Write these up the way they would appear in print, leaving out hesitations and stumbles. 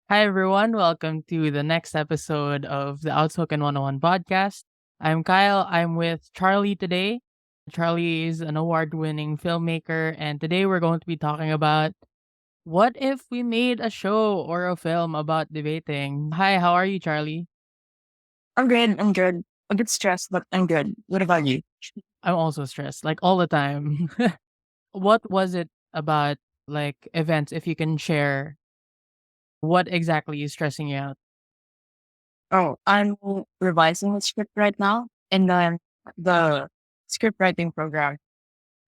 Hi, everyone. Welcome to the next episode of the Outspoken 101 podcast. I'm Kyle. I'm with Charlie today. Charlie is an award winning filmmaker, and today we're going to be talking about what if we made a show or a film about debating. Hi, how are you, Charlie? I'm good. I'm good. A bit stressed, but I'm good. What about you? I'm also stressed, like all the time. What was it about, like events, if you can share what exactly is stressing you out? Oh, I'm revising the script right now, and then the script writing program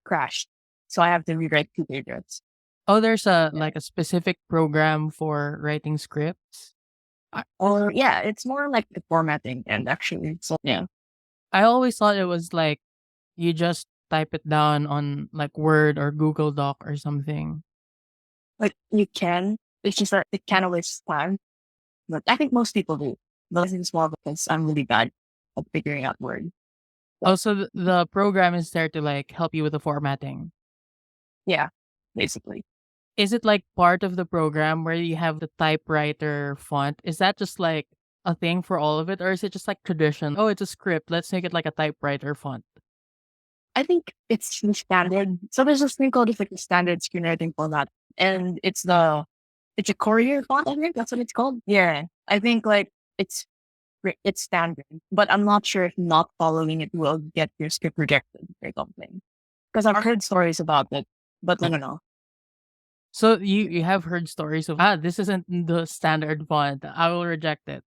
crashed, so I have to rewrite two pages. Oh, there's a Yeah. like a specific program for writing scripts. Or yeah, it's more like the formatting and actually, so yeah, I always thought it was like you just type it down on like Word or Google Doc or something. like you can. It's just that it can always time, but I think most people do. But this is small because I'm really bad at figuring out words. So Also, the program is there to like help you with the formatting. yeah, basically. Is it like part of the program where you have the typewriter font? Is that just like a thing for all of it, or is it just like tradition? Oh, it's a script. Let's make it like a typewriter font. I think it's the standard. So there's this thing called just like the standard screenwriting format, and it's a courier font. I think that's what it's called. Yeah, I think like it's standard, but I'm not sure if not following it will get your script rejected or something. Because I've heard stories about it, but I don't know. So you have heard stories of this isn't the standard font. I will reject it.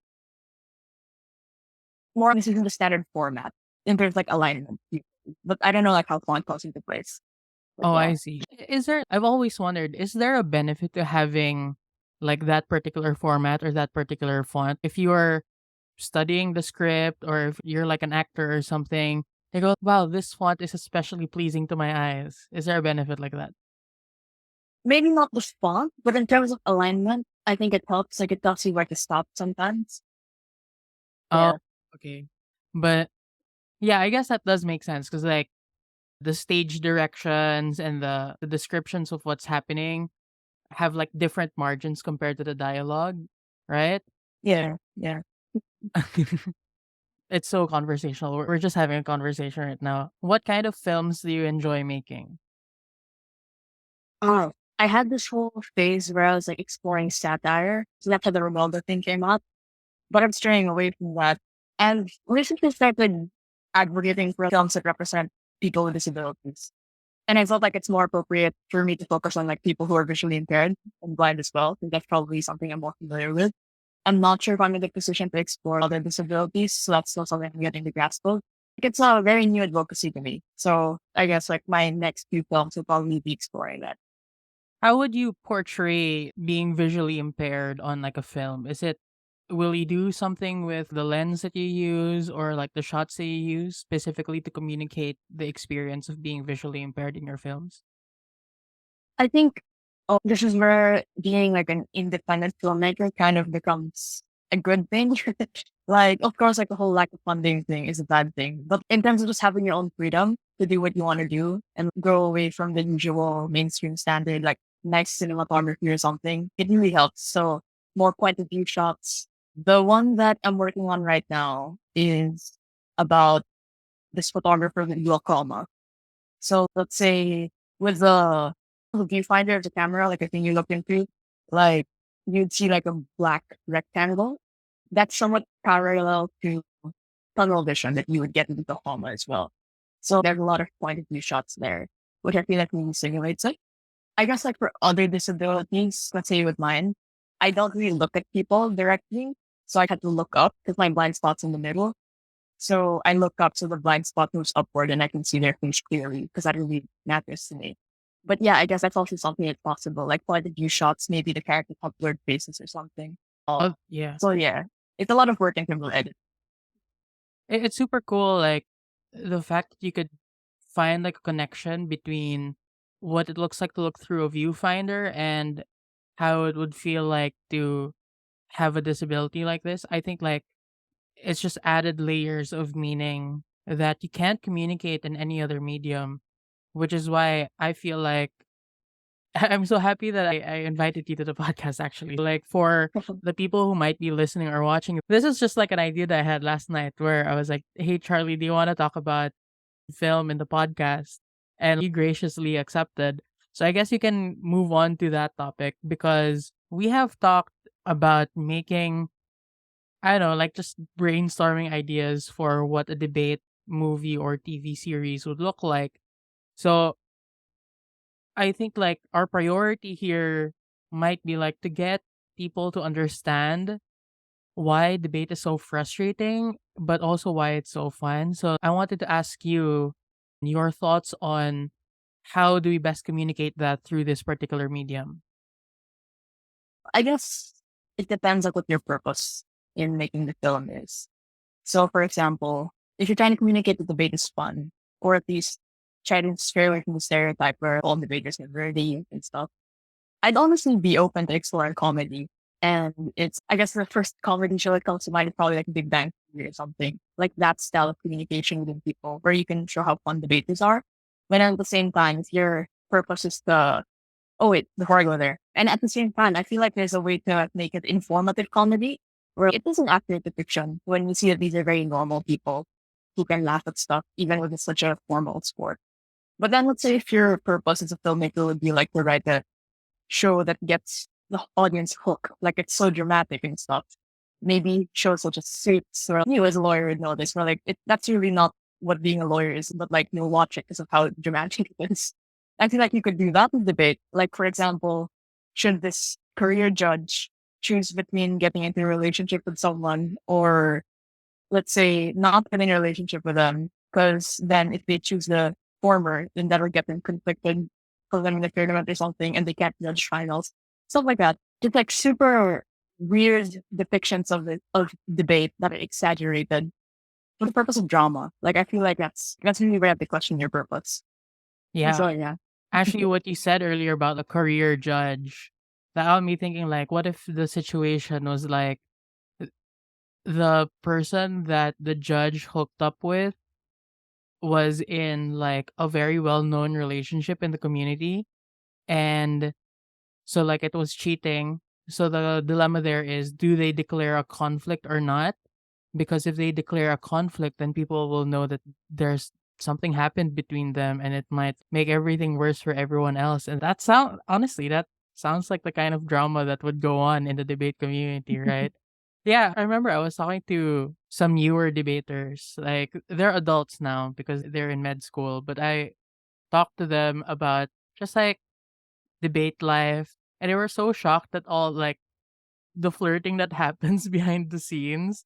More this isn't the standard format in terms of like alignment, but I don't know like how font falls into place. But Oh, yeah, I see. Is there I've always wondered, is there a benefit to having like that particular format or that particular font? If you are studying the script or if you're like an actor or something, they go, wow, this font is especially pleasing to my eyes. Is there a benefit like that? maybe not the font, but in terms of alignment, I think it helps. Like it tells you where to stop sometimes. Oh, Yeah. okay. But yeah, I guess that does make sense because like the stage directions and the descriptions of what's happening have like different margins compared to the dialogue, right? Yeah, yeah. It's so conversational. We're just having a conversation right now. What kind of films do you enjoy making? Oh, I had this whole phase where I was like exploring satire. So that's how the Ronaldo thing came up. But I'm straying away from that. And recently started advocating for films that represent people with disabilities. And I felt like it's more appropriate for me to focus on like people who are visually impaired and blind as well. And that's probably something I'm more familiar with. I'm not sure if I'm in the position to explore other disabilities, so that's still something I'm getting the grasp of. Like, it's a very new advocacy to me. So I guess like my next few films will probably be exploring that. How would you portray being visually impaired on like a film? Is it will you do something with the lens that you use or like the shots that you use specifically to communicate the experience of being visually impaired in your films? I think this is where being like an independent filmmaker kind of becomes a good thing. Like, of course, like the whole lack of funding thing is a bad thing. But in terms of just having your own freedom to do what you want to do and go away from the usual mainstream standard, like nice cinematography or something, it really helps. So more point of view shots. The one that I'm working on right now is about this photographer with glaucoma. So let's say with the viewfinder of the camera, like a thing you look into, like you'd see like a black rectangle. That's somewhat parallel to tunnel vision that you would get with the Homa as well. So there's a lot of point of view shots there, which I feel like really simulates it. I guess like for other disabilities, let's say with mine, I don't really look at people directly. So I had to look up because my blind spot's in the middle. So I look up so the blind spot moves upward and I can see their face clearly because that really matters to me. But yeah, I guess that's also something that's possible. Like point of view shots, maybe the character have blurred faces or something. Oh, yeah. So yeah, it's a lot of work in terms of edit. It's super cool like the fact that you could find like a connection between what it looks like to look through a viewfinder and how it would feel like to have a disability like this. I think like it's just added layers of meaning that you can't communicate in any other medium, which is why I feel like I'm so happy that I invited you to the podcast actually. Like for the people who might be listening or watching, this is just like an idea that I had last night where I was like, hey, Charlie, do you want to talk about film in the podcast? And he graciously accepted. So I guess you can move on to that topic because we have talked about making, I don't know, like just brainstorming ideas for what a debate movie or TV series would look like. So I think like our priority here might be like to get people to understand why debate is so frustrating, but also why it's so fun. So I wanted to ask you your thoughts on how do we best communicate that through this particular medium? I guess it depends on what your purpose in making the film is. So, for example, if you're trying to communicate that debate is fun, or at least try to stray away from the stereotype where all debaters are nerdy and stuff, I'd honestly be open to exploring comedy. And I guess the first comedy show that comes to mind is probably like Big Bang Theory or something, like that style of communication within people where you can show how fun debaters are. But at the same time, if your purpose is to oh wait, before I go there. And at the same time, I feel like there's a way to make it informative comedy where it is an accurate depiction when you see that these are very normal people who can laugh at stuff, even when it's such a formal sport. But then let's say if your purpose as a filmmaker would be like to write a show that gets the audience hooked, like it's so dramatic and stuff. Maybe shows such as Suits, or you as a lawyer would know this, where like that's really not what being a lawyer is, but like you'll watch it because of how dramatic it is. I feel like you could do that in debate. Like for example, should this career judge choose between getting into a relationship with someone or let's say not getting in a relationship with them? Because then if they choose the former, then that will get them conflicted for them in the tournament or something, and they can't judge finals, stuff like that. Just like super weird depictions of debate that are exaggerated for the purpose of drama. Like I feel like that's really where you have to question your purpose. Yeah. So yeah. Actually, what you said earlier about the career judge, that got me thinking like, what if the situation was like the person that the judge hooked up with was in like a very well known relationship in the community and so like it was cheating. So the dilemma there is do they declare a conflict or not? Because if they declare a conflict, then people will know that there's something happened between them and it might make everything worse for everyone else. And that that sounds like the kind of drama that would go on in the debate community, right? Yeah, I remember I was talking to some newer debaters. Like they're adults now because they're in med school, but I talked to them about just like debate life and they were so shocked at all like the flirting that happens behind the scenes.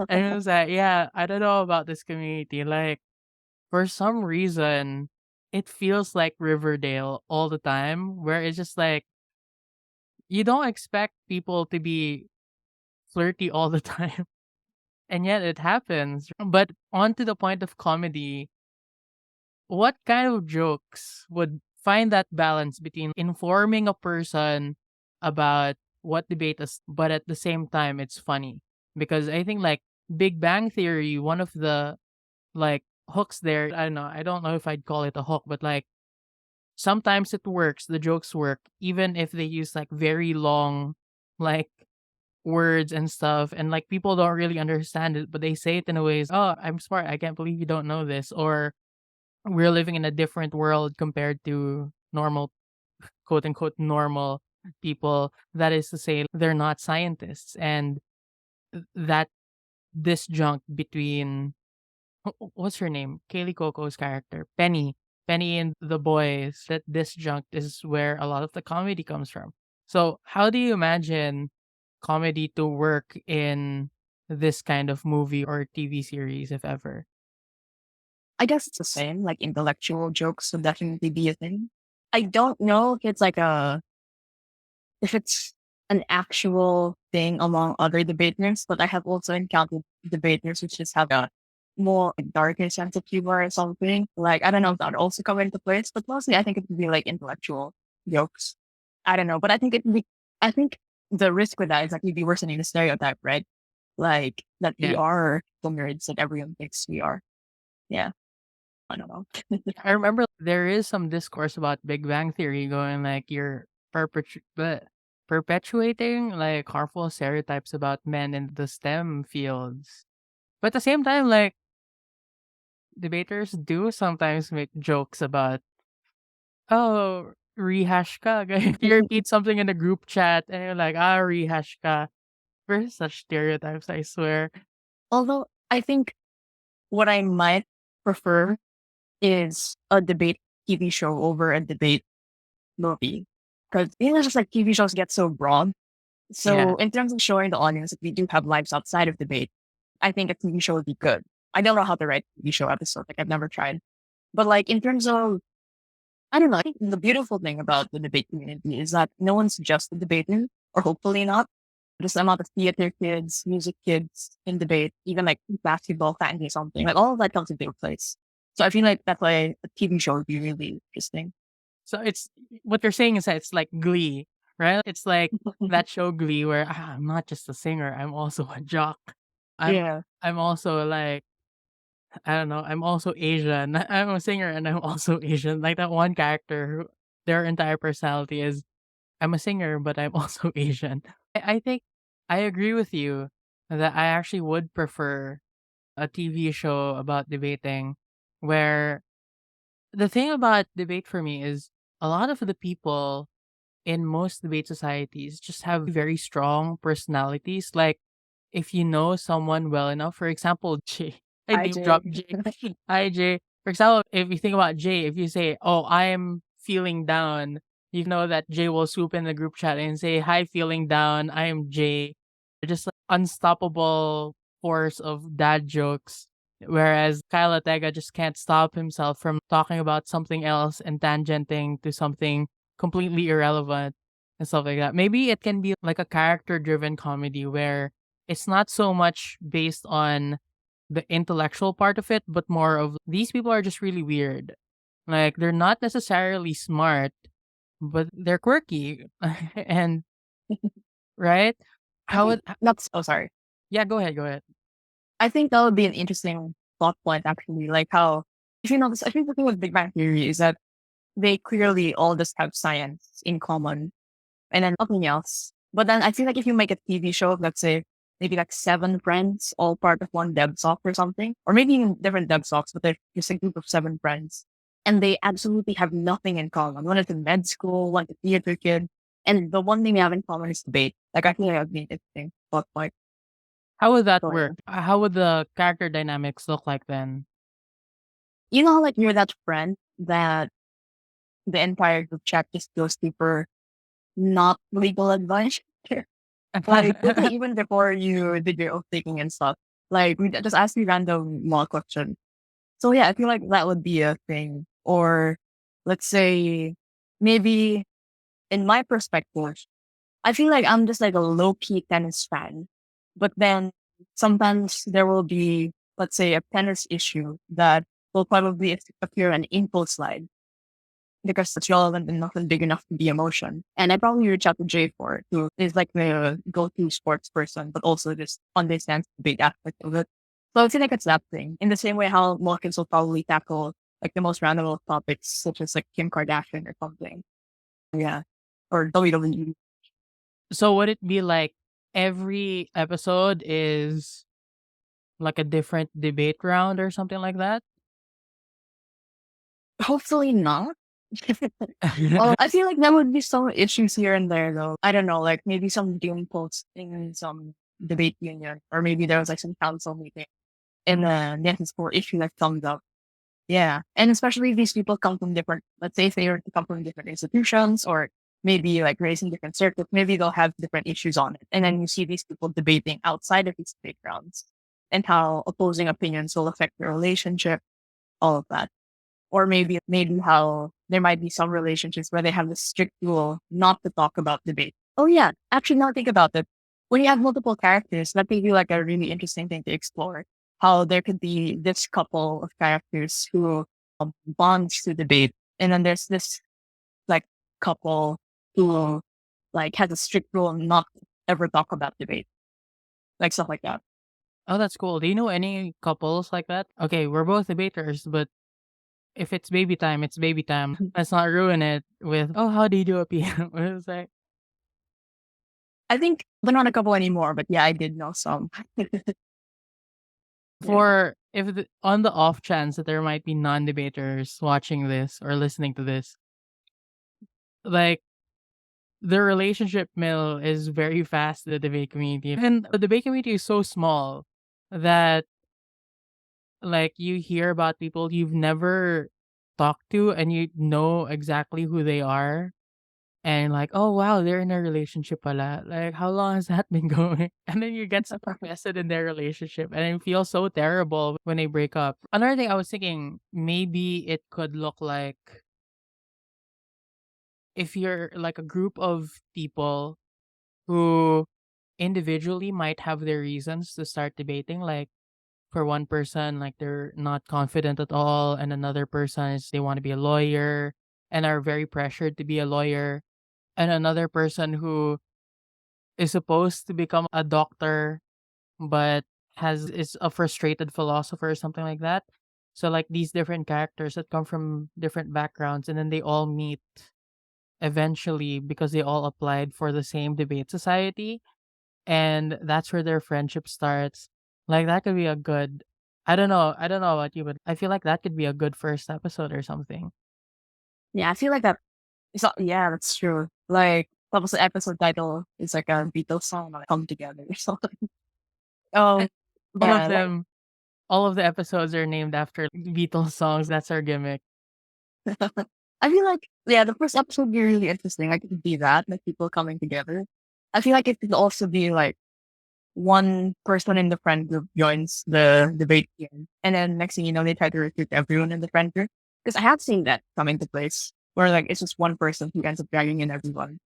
And it was like, yeah, I don't know about this community. Like for some reason it feels like Riverdale all the time where it's just like you don't expect people to be flirty all the time. And yet it happens. But on to the point of comedy, what kind of jokes would find that balance between informing a person about what debate is, but at the same time it's funny? Because I think like Big Bang Theory, one of the like hooks there, I don't know if I'd call it a hook, but like sometimes it works, the jokes work, even if they use like very long like words and stuff and like people don't really understand it but they say it in a ways, oh, I'm smart, I can't believe you don't know this, or we're living in a different world compared to normal, quote unquote normal people. That is to say they're not scientists and that disjunct between what's her name, Kaylee Coco's character, Penny and the boys, that disjunct is where a lot of the comedy comes from. So how do you imagine comedy to work in this kind of movie or TV series, if ever? I guess it's the same, like intellectual jokes would definitely be a thing. I don't know if it's an actual thing among other debaters, but I have also encountered debaters which just have a more darker sense of humor or something. Like I don't know if that would also come into place, but mostly I think it would be like intellectual jokes. I don't know, but I think the risk with that is like we'd be worsening the stereotype, right? Like that we Yeah. are the nerds that everyone thinks we are. Yeah. I don't know. I remember there is some discourse about Big Bang Theory going like you're perpetuating like harmful stereotypes about men in the STEM fields. But at the same time, like debaters do sometimes make jokes about, oh, rehash ka. If you repeat something in the group chat and you're like, ah, rehash ka. We're such stereotypes, I swear. Although I think what I might prefer is a debate TV show over a debate movie. Because it's just like TV shows get so broad. Yeah. So in terms of showing the audience that we do have lives outside of debate, I think a TV show would be good. I don't know how to write TV show episode. Like I've never tried. But like in terms of I don't know, I think the beautiful thing about the debate community is that no one's just debating, or hopefully not. Just the amount of theater kids, music kids in debate, even like basketball fans or something, like all of that comes into place. So I feel like that's why a TV show would be really interesting. So it's what you're saying is that it's like Glee, right? It's like that show Glee where I'm not just a singer, I'm also a jock. I'm Yeah. I'm also like I don't know, I'm also Asian. I'm a singer and I'm also Asian. Like that one character who their entire personality is I'm a singer, but I'm also Asian. I think I agree with you that I actually would prefer a TV show about debating where the thing about debate for me is a lot of the people in most debate societies just have very strong personalities. Like if you know someone well enough, for example, Jay. I Hi, name Jay. drop Jay. Hi Jay. For example, if you think about Jay, if you say, "Oh, I am feeling down," you know that Jay will swoop in the group chat and say, "Hi, feeling down. I am Jay." They're just like unstoppable force of dad jokes. Whereas Kyle Ortega just can't stop himself from talking about something else and tangenting to something completely irrelevant and stuff like that. Maybe it can be like a character driven comedy where it's not so much based on the intellectual part of it, but more of these people are just really weird. Like they're not necessarily smart, but they're quirky. And right? I How think would that's oh sorry. yeah, go ahead, go ahead. I think that would be an interesting plot point actually. Like how if you notice, I think the thing with Big Bang Theory is that they clearly all just have science in common and then nothing else. But then I feel like if you make a TV show of, let's say, maybe like seven friends, all part of one dev sock or something, or maybe even different dev socks, but they're just a group of seven friends, and they absolutely have nothing in common. One is in med school, one is a theater kid, and the one thing they have in common is debate. Like I think that would be interesting. But like, How would that so yeah. work? How would the character dynamics look like then? You know, how, like you're that friend that the entire group chat just goes to for not legal advice. Like, let's say even before you did your oath taking and stuff, like we just ask you random law question. So yeah, I feel like that would be a thing. Or let's say maybe in my perspective, I feel like I'm just like a low key tennis fan. But then sometimes there will be, let's say, a tennis issue that will probably appear an impulse slide because it's relevant enough and big enough to be emotion. And I probably reach out to Jay for it, who is like the go-to sports person, but also just understands the big aspect of it. So I feel like it's that thing. In the same way how Morkins will probably tackle like the most random of topics, such as like Kim Kardashian or something. Yeah. Or WWE. So would it be like every episode is like a different debate round or something like that? Hopefully not. Well, I feel like there would be some issues here and there though. I don't know, like maybe some doom posting in some debate union, or maybe there was like some council meeting in the Netflix for issue that comes up. Yeah. And especially if these people come from different, let's say if they were to come from different institutions or maybe like raised in different circuits, maybe they'll have different issues on it. And then you see these people debating outside of these debate grounds and how opposing opinions will affect the relationship, all of that. Or maybe how there might be some relationships where they have this strict rule not to talk about debate. Oh yeah, actually now think about it. When you have multiple characters, that may be like a really interesting thing to explore. How there could be this couple of characters who bonds to debate, and then there's this like couple who like has a strict rule not to ever talk about debate, like stuff like that. Oh, that's cool. Do you know any couples like that? Okay, we're both debaters, but if it's baby time, it's baby time. Let's not ruin it with, "Oh, how do you do a PM?" It was like, I think they're not a couple anymore, but yeah, I did know some. Yeah. for if the on the off chance that there might be non-debaters watching this or listening to this, like, the relationship mill is very fast in the debate community, and the debate community is so small that, like, you hear about people you've never talked to and you know exactly who they are. And like, "Oh, wow, they're in a relationship pala. Like, how long has that been going?" And then you get so invested in their relationship and it feels so terrible when they break up. Another thing I was thinking, maybe it could look like if you're like a group of people who individually might have their reasons to start debating. Like, for one person, like they're not confident at all, and another person is they want to be a lawyer and are very pressured to be a lawyer, and another person who is supposed to become a doctor, but has is a frustrated philosopher or something like that. So like these different characters that come from different backgrounds and then they all meet eventually because they all applied for the same debate society and that's where their friendship starts. Like that could be a good I don't know about you, but I feel like that could be a good first episode or something. Yeah, I feel like that. It's not, yeah, that's true. Like, what was the episode title? It's like a Beatles song, like, Come Together or something. And Um, all of yeah, like, them all of the episodes are named after Beatles songs. That's our gimmick. I feel like, yeah, the first episode would be really interesting. Like, it could be that, like, people coming together. I feel like it could also be like one person in the friend group joins the debate team, and then next thing you know, they try to recruit everyone in the friend group. Because I have seen that come into place, where like it's just one person who ends up dragging in everyone.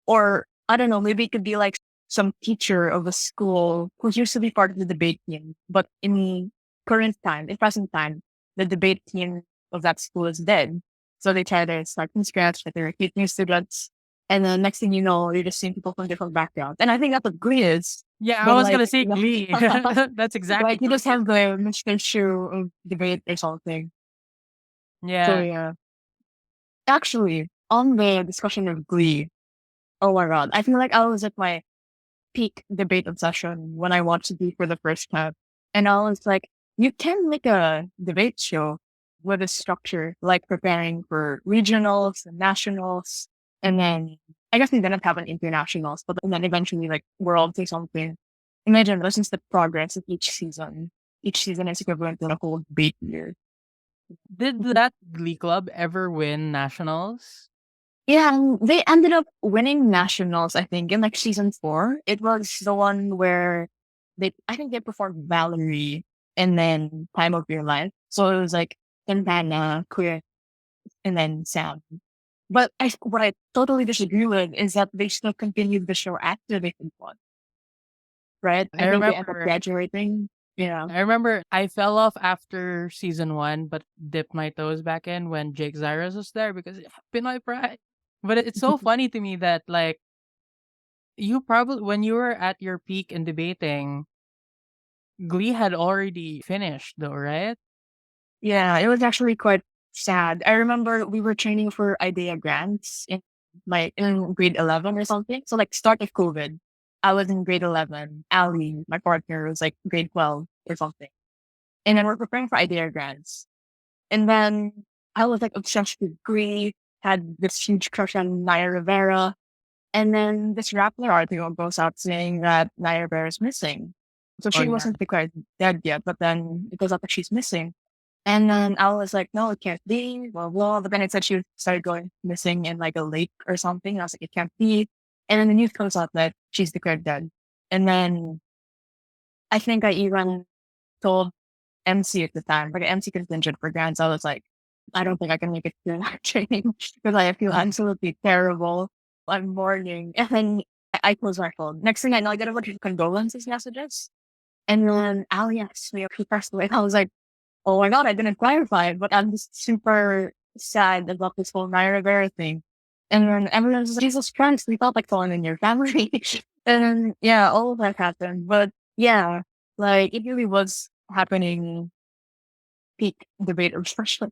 Or I don't know, maybe it could be like some teacher of a school who used to be part of the debate team, but in current time, in present time, the debate team of that school is dead. So they try to start from scratch, like they recruit new students. And then next thing you know, you're just seeing people from different backgrounds. And I think that's what Glee is. Yeah, I But was like, gonna say Glee. That's exactly like you what just have the Michigan shoe of debate or something. So yeah. yeah. Actually, on the discussion of Glee, oh my god, I feel like I was at my peak debate obsession when I watched Glee for the first time. And I was like, you can make a debate show with a structure like preparing for regionals and nationals. And then I guess we didn't have an internationals, but then eventually like world or something. Imagine this is the progress of each season. Each season is equivalent to a whole debate year. Did that Glee Club ever win nationals? Yeah, and they ended up winning nationals, I think, in like season four. It was the one where I think they performed Valerie and then Time of Your Life. So it was like Santana, Queer, and then Sam. But what I totally disagree with is that they still continued the show after they won, right? I I think they ended up remember graduating. Yeah. I remember I fell off after season 1, but dipped my toes back in when Jake Zyrus was there because Pinoy pride. But it's so funny to me that like you probably when you were at your peak in debating, Glee had already finished though, right? Yeah, it was actually quite sad. I remember we were training for idea grants in in grade 11 or something. So like start of COVID, I was in grade 11. Ali, my partner, was like grade 12 or something. And then we're preparing for idea grants. And then I was like obsessed with Glee, had this huge crush on Naya Rivera. And then this Rappler article goes out saying that Naya Rivera is missing. So Oh she yeah. wasn't declared dead yet, but then it goes out that she's missing. And then I was like, no, it can't be, blah, blah. But then it said she started going missing in like a lake or something. And I was like, it can't be. And then the news comes out that she's declared dead. And then I think I even told MC at the time, like MC contingent for grants. I was like, I don't think I can make it through that training because I feel absolutely terrible. I'm mourning. And then I close my phone. Next thing I know, I get a bunch of condolences messages. And then Ali asked me if he passed away. I was like, oh my god, I didn't clarify it, but I'm just super sad about this whole Naya Rivera thing. And then everyone's just like, Jesus Christ, we felt like someone in your family. And then, yeah, all of that happened. But yeah, like it really was happening peak debate, especially.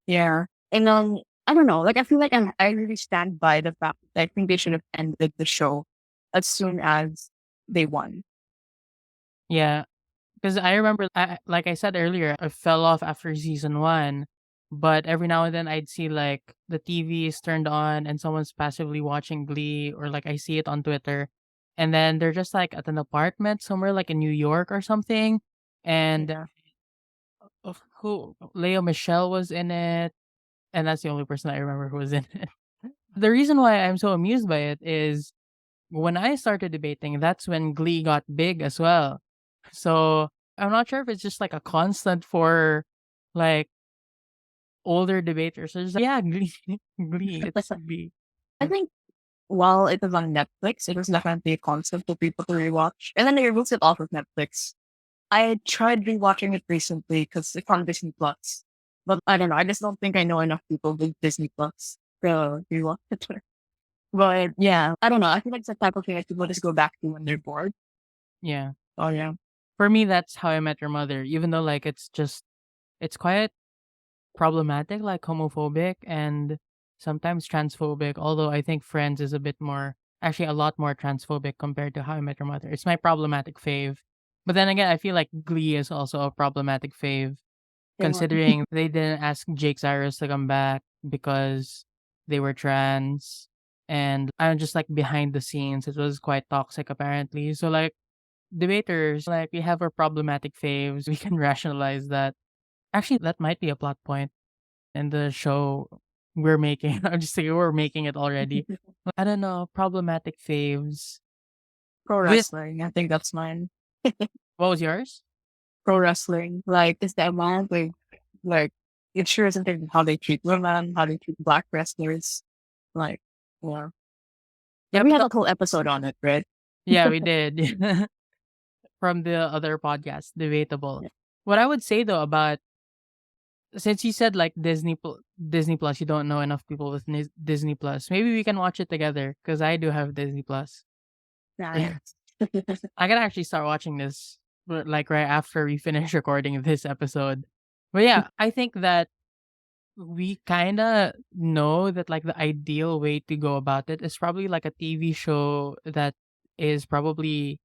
Yeah. And I don't know. Like I feel like I really stand by the fact that I think they should have ended the show as soon as they won. Yeah, because I remember, like I said earlier, I fell off after season one, but every now and then I'd see like the TV is turned on and someone's passively watching Glee, or like I see it on Twitter, and then they're just like at an apartment somewhere like in New York or something, and Yeah. of who Leo Michelle was in it, and that's the only person I remember who was in it. The reason why I'm so amused by it is when I started debating, that's when Glee got big as well. So I'm not sure if it's just like a constant for like older debaters. They're just like, yeah, Glee, Glee, it's Glee. I think while it was on Netflix, it was definitely a concept for people to rewatch. And then they removed it off of Netflix. I tried rewatching it recently because it's on Disney Plus. But I don't know. I just don't think I know enough people with Disney Plus to rewatch it. But yeah, I don't know. I feel like it's the type of thing that people just go back to when they're bored. Yeah. Oh yeah. For me, that's How I Met Your Mother, even though like it's quite problematic, like homophobic and sometimes transphobic. Although I think Friends is a bit more, actually a lot more transphobic compared to How I Met Your Mother. It's my problematic fave. But then again, I feel like Glee is also a problematic fave, Yeah. considering they didn't ask Jake Cyrus to come back because they were trans. And I'm just like behind the scenes, it was quite toxic apparently. So like debaters, like we have our problematic faves, we can rationalize that. Actually, that might be a plot point in the show we're making. I'm just saying we're making it already. I don't know, problematic faves. Pro With wrestling. I think that's mine. what was yours? Pro wrestling. Like is the amount like it sure isn't even how they treat women, how they treat black wrestlers. Like yeah. Yeah, Yeah, we but had a whole episode on it, right? yeah, we did. From the other podcast, debatable. What I would say though about, since you said like Disney Plus, you don't know enough people with Disney Plus. Maybe we can watch it together because I do have Disney Plus. Yeah. I can actually start watching this, but like right after we finish recording this episode. But yeah, I think that we kind of know that like the ideal way to go about it is probably like a TV show that is probably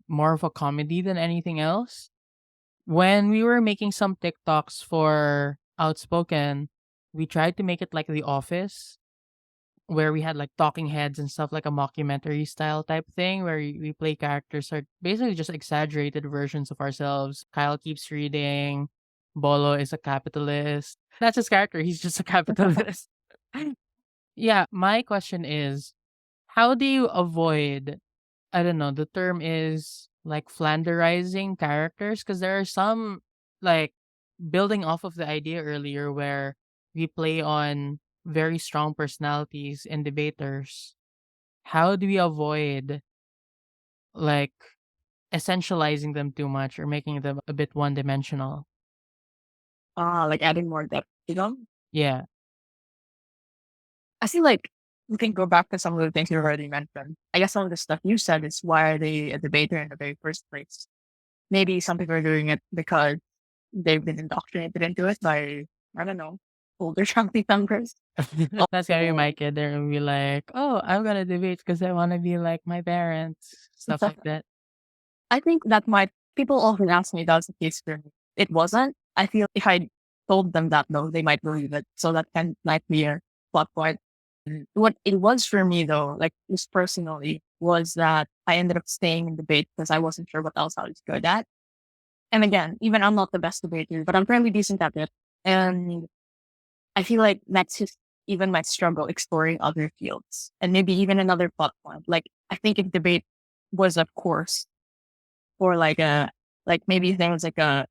more of a comedy than anything else. When we were making some TikToks for Outspoken, we tried to make it like The Office, where we had like talking heads and stuff, like a mockumentary style type thing, where we play characters are basically just exaggerated versions of ourselves. Kyle keeps reading. Bolo is a capitalist. That's his character. He's just a capitalist. Yeah, my question is, how do you avoid, I don't know, the term is like flanderizing characters? Because there are some, like, building off of the idea earlier where we play on very strong personalities in debaters. How do we avoid like essentializing them too much or making them a bit one dimensional? Like adding more depth, you know? Yeah. I feel like we can go back to some of the things you already mentioned. I guess some of the stuff you said is why are they a debater in the very first place? Maybe some people are doing it because they've been indoctrinated into it by, I don't know, older family members. That's gonna be Also, my kid. They're gonna be like, oh, I'm gonna debate because I want to be like my parents, stuff like that. I think that might, people often ask me, that's the case for me. It wasn't. I feel if I told them that though, they might believe it. So that can might be a plot point. What it was for me though, like just personally, was that I ended up staying in debate because I wasn't sure what else I was good at. And again, even I'm not the best debater, but I'm fairly decent at it. And I feel like that's just even my struggle exploring other fields and maybe even another plot point. Like I think if debate was a course or like maybe there was like a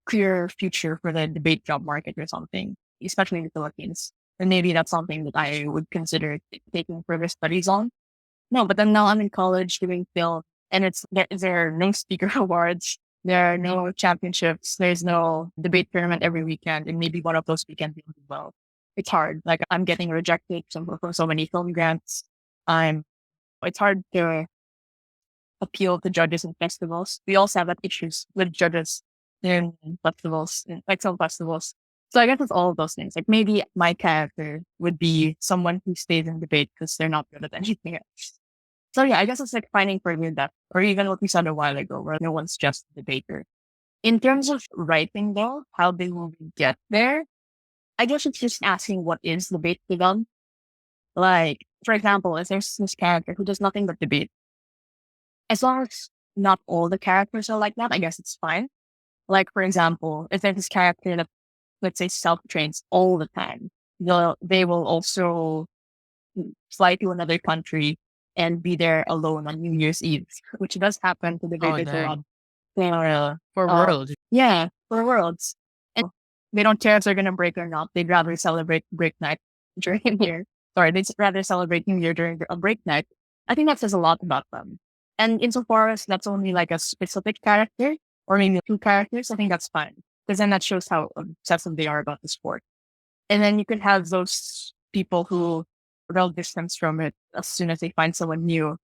clear future for the debate job market or something, especially in the Philippines, then maybe that's something that I would consider taking further studies on. No, but then now I'm in college doing film, and there are no speaker awards, there are no championships, there's no debate tournament every weekend, and maybe one of those weekends will do well. It's hard. Like I'm getting rejected from so many film grants. I'm. It's hard to appeal to judges in festivals. We also have that issues with judges in festivals, in like some festivals. So I guess it's all of those things. Like maybe my character would be someone who stays in debate because they're not good at anything else. So yeah, I guess it's like finding further depth, or even what we said a while ago, where no one's just a debater. In terms of writing though, how they will get there, I guess it's just asking what is debate to them. Like, for example, if there's this character who does nothing but debate, as long as not all the characters are like that, I guess it's fine. Like, for example, if there's this character that, let's say, self trains all the time, they will also fly to another country and be there alone on New Year's Eve, which does happen to Oh, debaters a lot. dang. Yeah, For Worlds. yeah, for worlds. And they don't care if they're gonna break or not. They'd rather celebrate break night during New Year. Sorry, they'd rather celebrate New Year during a break night. I think that says a lot about them. And insofar as that's only like a specific character or maybe two characters, I think that's fine. Because then that shows how obsessive they are about the sport. And then you could have those people who rel distance from it as soon as they find someone new.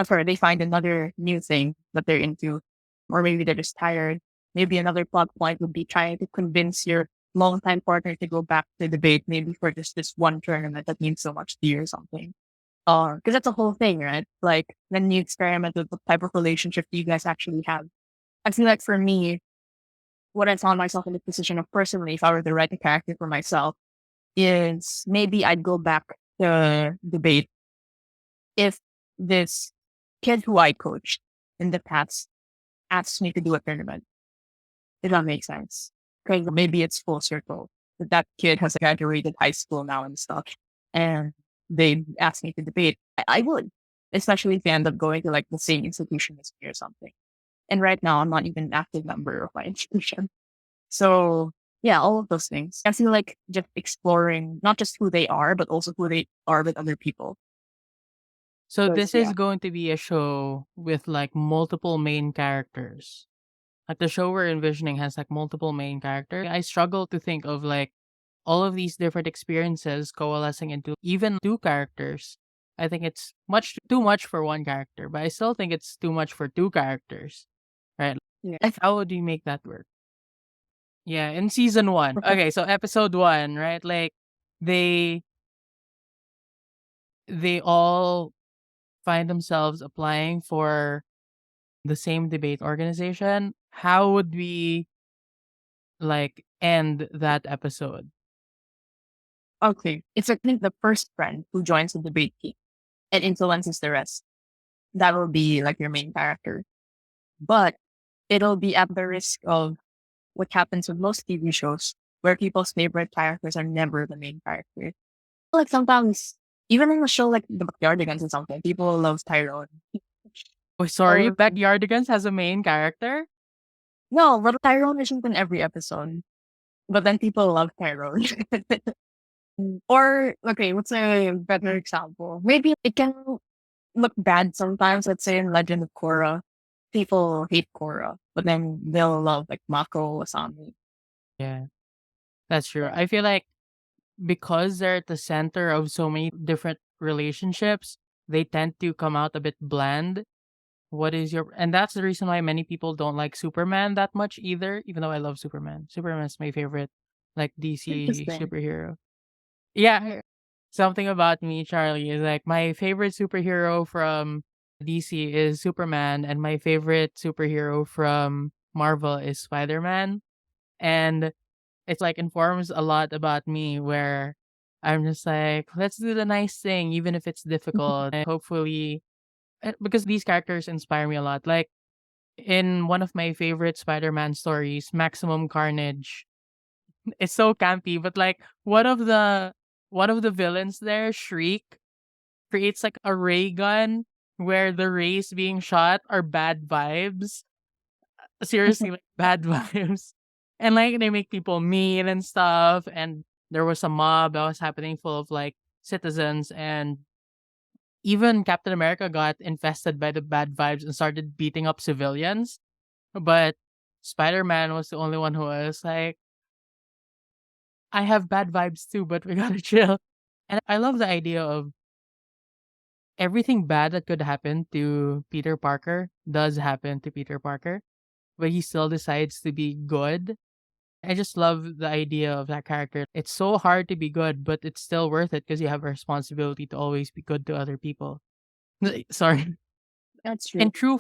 Sorry, they find another new thing that they're into, or maybe they're just tired. Maybe another plot point would be trying to convince your longtime partner to go back to debate, maybe for just this one tournament that means so much to you or something. Because that's a whole thing, right? Like then you experiment with what type of relationship do you guys actually have. I feel like for me, what I found myself in the position of personally, if I were to write a character for myself, is maybe I'd go back to debate if this kid who I coached in the past asks me to do a tournament. If that makes sense. Because maybe it's full circle. That kid has graduated high school now and stuff. And they ask me to debate. I would, especially if they end up going to like the same institution as me or something. And right now, I'm not even an active member of my institution. So yeah, all of those things. I feel like just exploring not just who they are, but also who they are with other people. So Because this yeah, is going to be a show with like multiple main characters. Like the show we're envisioning has like multiple main characters. I struggle to think of like all of these different experiences coalescing into even two characters. I think it's much too much for one character, but I still think it's too much for two characters, right? yeah, How would you make that work? Yeah, in season one. Okay, so episode one, right? Like they they all find themselves applying for the same debate organization. How would we like end that episode? okay. It's I think the first friend who joins the debate team and influences the rest. That will be like your main character. But it'll be at the risk of what happens with most TV shows where people's favorite characters are never the main character. Like sometimes, even in a show like The Backyardigans or something, people love Tyrone. Oh, sorry, Or Backyardigans has a main character? no, but Tyrone isn't in every episode. But then people love Tyrone. Or okay, what's a better example? Maybe it can look bad sometimes. Let's say in Legend of Korra, people hate Korra, but then they'll love like Mako Asami. Yeah, that's true. I feel like because they're at the center of so many different relationships, they tend to come out a bit bland. What is your and that's the reason why many people don't like Superman that much either, even though I love Superman. Superman's my favorite like DC Interesting. superhero. Yeah, something about me, Charlie, is like my favorite superhero from DC is Superman, and my favorite superhero from Marvel is Spider-Man. And it's like informs a lot about me where I'm just like, let's do the nice thing, even if it's difficult. And hopefully, because these characters inspire me a lot. Like in one of my favorite Spider-Man stories, Maximum Carnage, it's so campy, but like one of the villains there, Shriek, creates like a ray gun where the rays being shot are bad vibes. Seriously, like bad vibes. And like they make people mean and stuff. And there was a mob that was happening full of like citizens, and even Captain America got infested by the bad vibes and started beating up civilians. But Spider Man was the only one who was like, I have bad vibes too, but we gotta chill. And I love the idea of everything bad that could happen to Peter Parker does happen to Peter Parker, but he still decides to be good. I just love the idea of that character. It's so hard to be good, but it's still worth it because you have a responsibility to always be good to other people. Sorry. That's In true.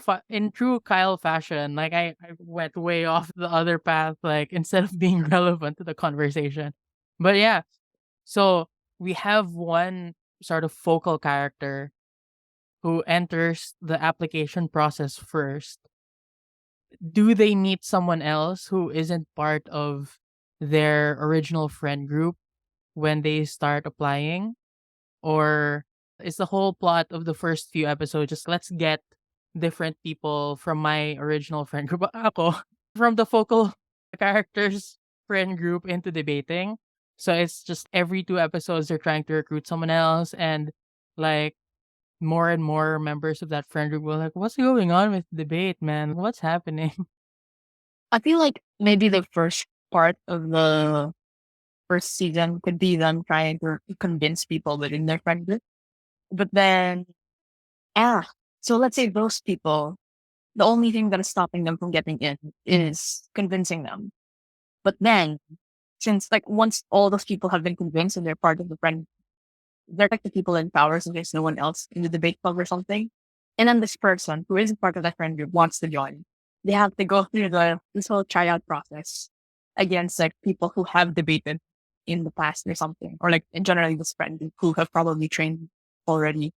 true Kyle fashion, like I went way off the other path, like instead of being relevant to the conversation. But yeah, so we have one sort of focal character who enters the application process first. Do they meet someone else who isn't part of their original friend group when they start applying? Or is the whole plot of the first few episodes just let's get different people from my original friend group, ako, from the focal characters friend group into debating? So it's just every 2 episodes they're trying to recruit someone else, and like more and more members of that friend group were like, "What's going on with debate, man? What's happening?" I feel like maybe the first part of the first season could be them trying to convince people within their friend group. But then, ah, so let's say those people, the only thing that is stopping them from getting in is convincing them. But then, since like once all those people have been convinced and they're part of the friend, they're like the people in power, so there's no one else in the debate club or something. And then this person who isn't part of that friend group wants to join. They have to go through this whole tryout process against like people who have debated in the past or something, or like in generally this friend group who have probably trained already.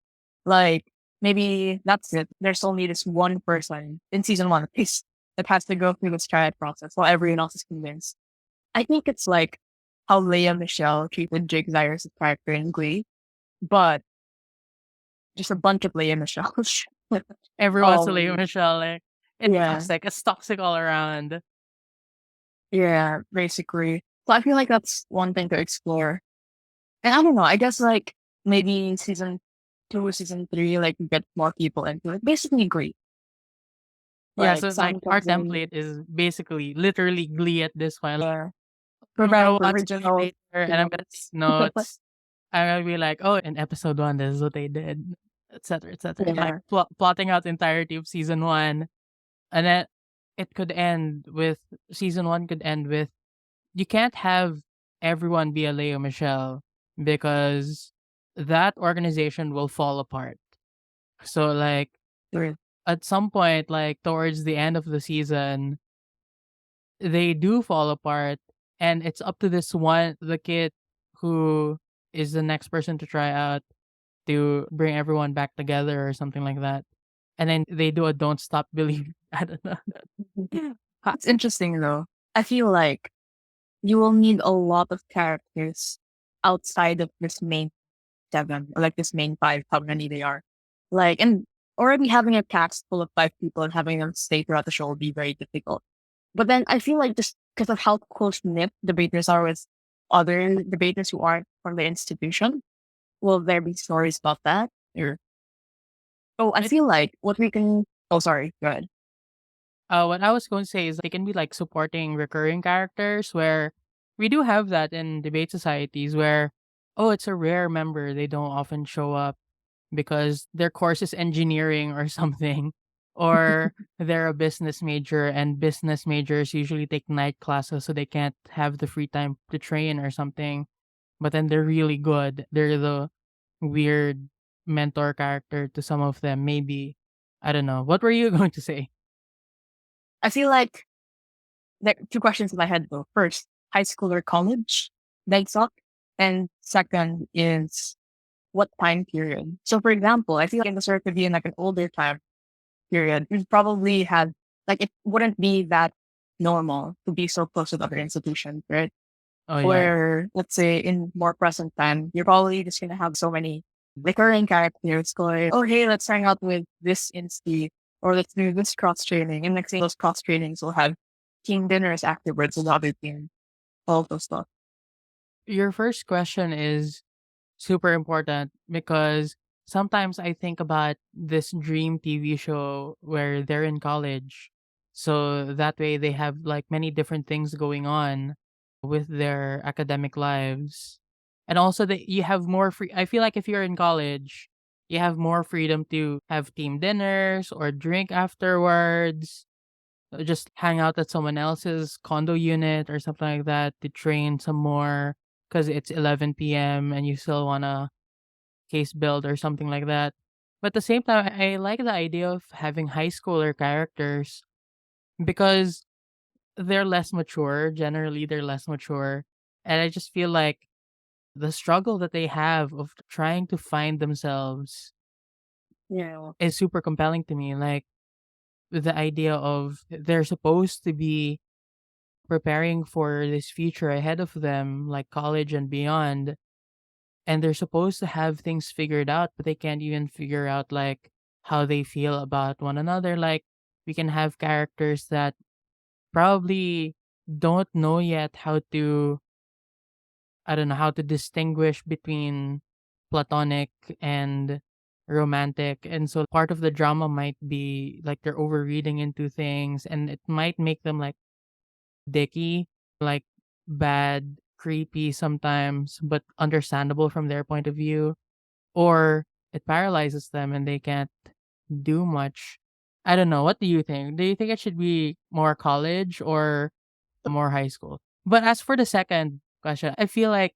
Like maybe that's it. There's only this one person in season one at least that has to go through this tryout process while everyone else is convinced. I think it's like how Leia Michelle treated Jake Zyrus' character in Glee, but just a bunch of Leia Michelles. Everyone's a Leo um, Michelle. Like, it's yeah, toxic. It's toxic all around. yeah, basically. So I feel like that's one thing to explore. And I don't know, I guess like maybe season two, season three, like you get more people into it. Basically Glee. Yeah, Like so like someone our comes in, template is basically literally Glee at this point. yeah, I'm gonna provide for watch Glee original later and I'm gonna take films. notes. I'm gonna be like, oh, in episode one, this is what they did, etc., etc. Like Yeah, plotting out the entirety of season one, and then it could end with season one could end with you can't have everyone be a Leo Michelle because that organization will fall apart. So like true. at some point, like towards the end of the season, they do fall apart, and it's up to the kid who is the next person to try out to bring everyone back together or something like that. And then they do a don't stop believing. I don't know. It's interesting though. I feel like you will need a lot of characters outside of this main seven, or like this main five, how many they are. Like, and already having a cast full of five people and having them stay throughout the show will be very difficult. But then I feel like just because of how close knit debaters are with other debaters who aren't from the institution, will there be stories about that? Or, oh, I I feel like what we can, oh, sorry, go ahead. what I was going to say is they can be like supporting recurring characters where we do have that in debate societies where, oh, it's a rare member. They don't often show up because their course is engineering or something. Or they're a business major and business majors usually take night classes so they can't have the free time to train or something. But then they're really good. They're the weird mentor character to some of them, maybe. I don't know. What were you going to say? I feel like there are two questions in my head though. First, high school or college, they suck. And second is what time period. So for example, I feel like in the sort could be in like an older time period, you probably had like it wouldn't be that normal to be so close with other institutions, right? Oh yeah. Where let's say in more present time, you're probably just gonna have so many recurring characters going, oh hey, let's hang out with this insti or let's do this cross training. And next thing those cross trainings will have team dinners afterwards with the other team, all of those stuff. Your first question is super important because sometimes I think about this dream TV show where they're in college. So that way they have like many different things going on with their academic lives. And also that you have more free I feel like if you're in college, you have more freedom to have team dinners or drink afterwards. just hang out at someone else's condo unit or something like that to train some more because it's 11 p.m. and you still wanna case build or something like that. But at the same time, I like the idea of having high schooler characters because they're less mature. Generally, they're less mature. And I just feel like the struggle that they have of trying to find themselves Yeah. is super compelling to me. Like the idea of they're supposed to be preparing for this future ahead of them, like college and beyond, and they're supposed to have things figured out, but they can't even figure out like how they feel about one another. Like we can have characters that probably don't know yet how to, I don't know, how to distinguish between platonic and romantic. And so part of the drama might be like they're overreading into things and it might make them like dicky, like bad, creepy sometimes, but understandable from their point of view. Or it paralyzes them and they can't do much. I don't know. What do you think? Do you think it should be more college or more high school? But as for the second question, I feel like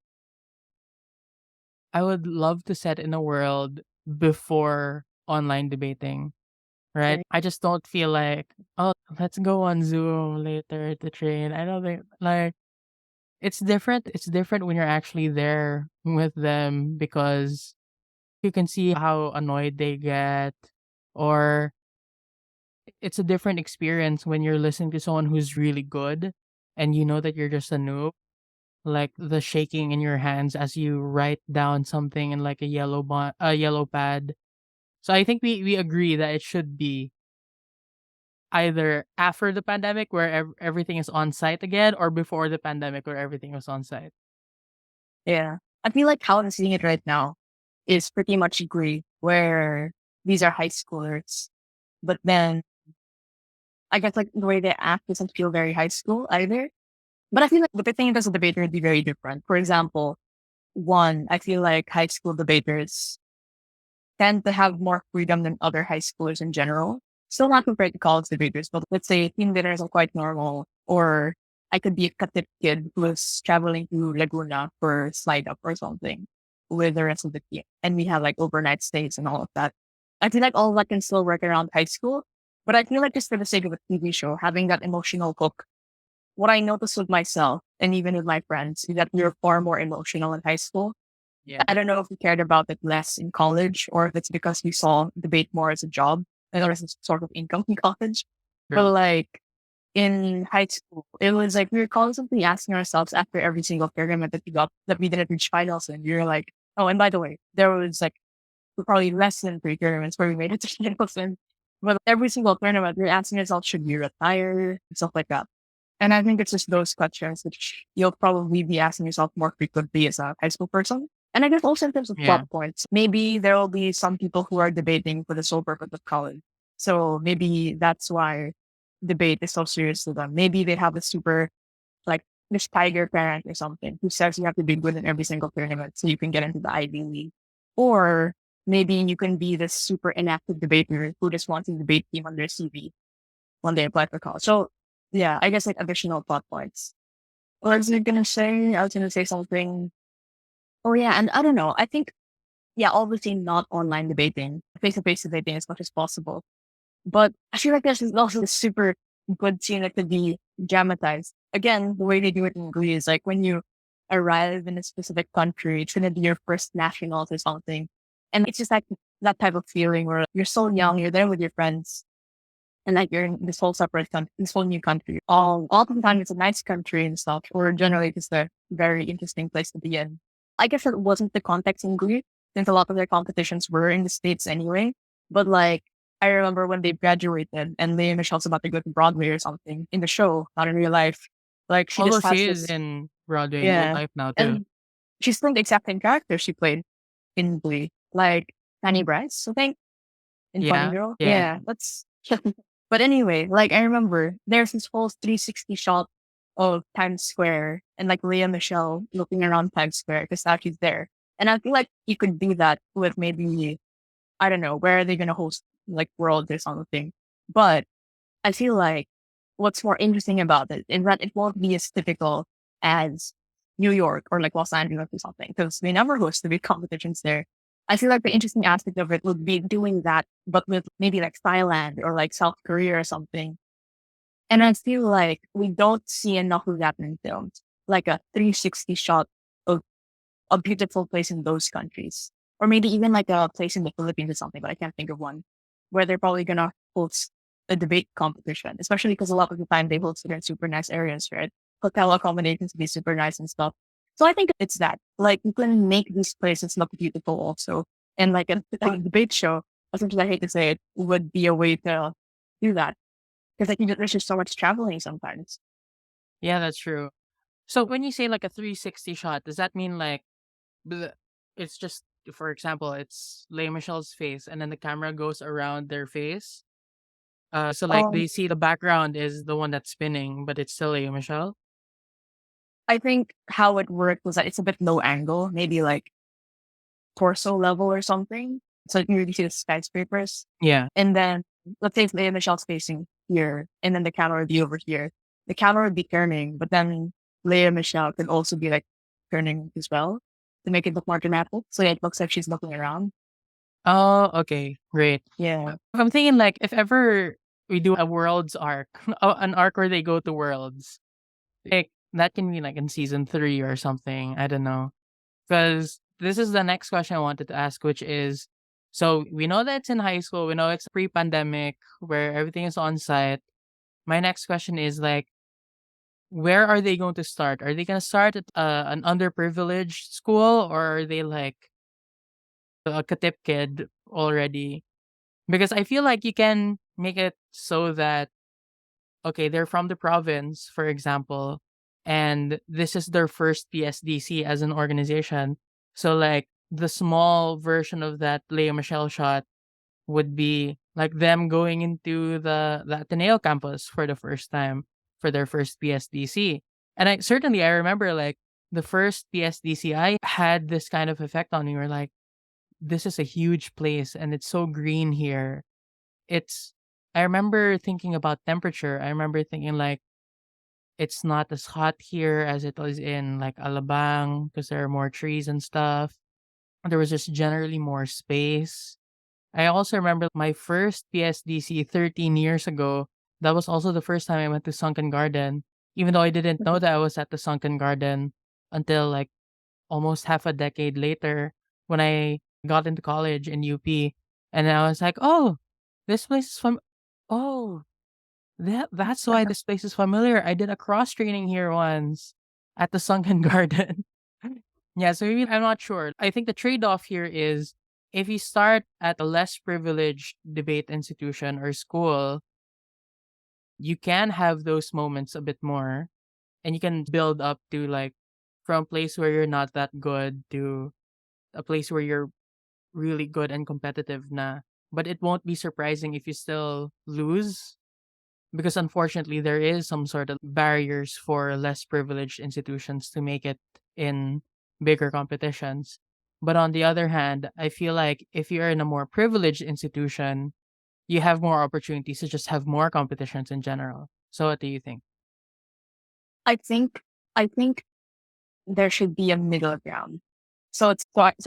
I would love to set in a world before online debating, right? Right. I just don't feel like, oh, let's go on Zoom later to train. I don't think like it's different. It's different when you're actually there with them because you can see how annoyed they get, or it's a different experience when you're listening to someone who's really good and you know that you're just a noob. Like the shaking in your hands as you write down something in like a yellow pad. So I think we agree that it should be either after the pandemic where everything is on site again, or before the pandemic where everything was on site. Yeah. I feel like how I'm seeing it right now is pretty much agree where these are high schoolers, but then I guess like the way they act doesn't feel very high school either. But I feel like the thing as a debater would be very different. For example, one, I feel like high school debaters tend to have more freedom than other high schoolers in general. Still not compared to college debaters, but let's say team dinners are quite normal. Or I could be a Katip kid who was traveling to Laguna for slide up or something with the rest of the team. And we have like overnight stays and all of that. I feel like all of that can still work around high school. But I feel like just for the sake of a TV show, having that emotional hook, what I noticed with myself and even with my friends is that we were far more emotional in high school. Yeah. I don't know if we cared about it less in college or if it's because we saw debate more as a job and or as a sort of income in college. True. But like in high school, it was like we were constantly asking ourselves after every single tournament that we got that we didn't reach finals and we were like, oh, and by the way, there was like probably less than three tournaments where we made it to finals and but every single tournament we're asking ourselves, should we retire? And stuff like that. And I think it's just those questions which you'll probably be asking yourself more frequently as a high school person. And I guess also in terms of Yeah. plot points, maybe there will be some people who are debating for the sole purpose of college. So maybe that's why debate is so serious to them. Maybe they have a super, like, this tiger parent or something who says you have to be good in every single tournament so you can get into the Ivy League. Or maybe you can be this super inactive debater who just wants a debate team on their CV when they apply for college. So yeah, I guess like additional plot points. What was I gonna say? I was gonna say something. Oh yeah, and I don't know. I think yeah, obviously not online debating, face to face debating as much as possible. But I feel like this is also a super good scene that could be dramatized. Again, the way they do it in Glee is like when you arrive in a specific country, it's gonna be your first nationals or something. And it's just like that type of feeling where you're so young, you're there with your friends, and like you're in this whole separate country, this whole new country. All the time it's a nice country and stuff, or generally it's a very interesting place to be in. I guess it wasn't the context in Greece, since a lot of their competitions were in the States anyway. But like I remember when they graduated and Leah Michelle's about to go to Broadway or something in the show, not in real life. Like she Although just she has is this in Broadway in real yeah. life now too. And she's playing the exact same character she played in Glee. Like Fanny Bryce, I think in Funny Yeah. Girl. Yeah. Yeah, that's. But anyway, like I remember there's this whole 360 shot of Times Square and like Leah Michelle looking around Times Square because now she's there. And I feel like you could do that with maybe, I don't know, where are they going to host like World or something. But I feel like what's more interesting about it is that it won't be as typical as New York or like Los Angeles or something, because we never host the big competitions there. I feel like the interesting aspect of it would be doing that, but with maybe like Thailand or like South Korea or something. And I feel like we don't see enough of that in films, like a 360 shot of a beautiful place in those countries. Or maybe even like a place in the Philippines or something, but I can't think of one where they're probably gonna host a debate competition, especially because a lot of the time they host it in super nice areas, right? Hotel accommodations be super nice and stuff. So I think it's that. Like you can make these places look beautiful also. And like a debate show, as much as I hate to say it, would be a way to do that. Because I think that there's just so much traveling sometimes. Yeah, that's true. So when you say like a 360 shot, does that mean like the it's just, for example, it's Lea Michelle's face and then the camera goes around their face? So like Um, they see the background is the one that's spinning, but it's still Lea Michelle? I think how it worked was that it's a bit low angle, maybe like torso level or something. So you can really see the skyscrapers. Yeah. And then let's say if Lea Michelle's facing here and then the camera would be over here. The camera would be turning, but then Lea Michelle can also be like turning as well to make it look more dramatic. So yeah, it looks like she's looking around. Oh, okay, great. Yeah. I'm thinking like if ever we do a worlds arc, an arc where they go to worlds, like that can be like in season 3 or something. I don't know. Because this is the next question I wanted to ask, which is, so we know that it's in high school, we know it's pre-pandemic where everything is on site. My next question is like, where are they going to start? Are they going to start at an underprivileged school, or are they like a katip kid already? Because I feel like you can make it so that, okay, they're from the province, for example, and this is their first PSDC as an organization. So like the small version of that Lea Michelle shot would be like them going into the Ateneo campus for the first time for their first PSDC. And I remember like the first PSDC I had this kind of effect on me where like this is a huge place and it's so green here. It's I remember thinking about temperature. I remember thinking like it's not as hot here as it was in like Alabang because there are more trees and stuff. There was just generally more space. I also remember my first PSDC 13 years ago. That was also the first time I went to Sunken Garden, even though I didn't know that I was at the Sunken Garden until like almost half a decade later when I got into college in UP. And I was like, oh, this place is from, oh, that's why this place is familiar. I did a cross training here once at the Sunken Garden. Yeah, so maybe I'm not sure. I think the trade-off here is if you start at a less privileged debate institution or school, you can have those moments a bit more and you can build up to like from a place where you're not that good to a place where you're really good and competitive na. But it won't be surprising if you still lose because unfortunately there is some sort of barriers for less privileged institutions to make it in bigger competitions. But on the other hand, I feel like if you're in a more privileged institution, you have more opportunities to just have more competitions in general. So what do you think? I think I think there should be a middle ground. So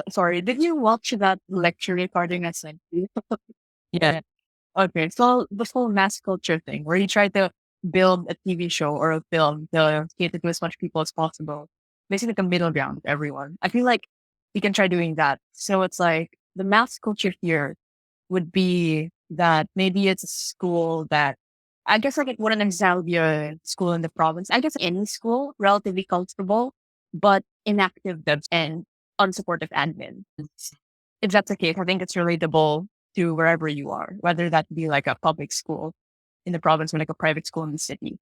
sorry, did you watch that lecture recording I sent you? Yeah. Okay, so the whole mass culture thing, where you try to build a TV show or a film to cater to as much people as possible, basically like a middle ground with everyone. I feel like we can try doing that. So it's like the mass culture here would be that maybe it's a school that I guess like it wouldn't necessarily be a school in the province. I guess any school, relatively comfortable, but inactive devs and unsupportive admin. If that's the case, I think it's relatable to wherever you are, whether that be like a public school in the province or like a private school in the city.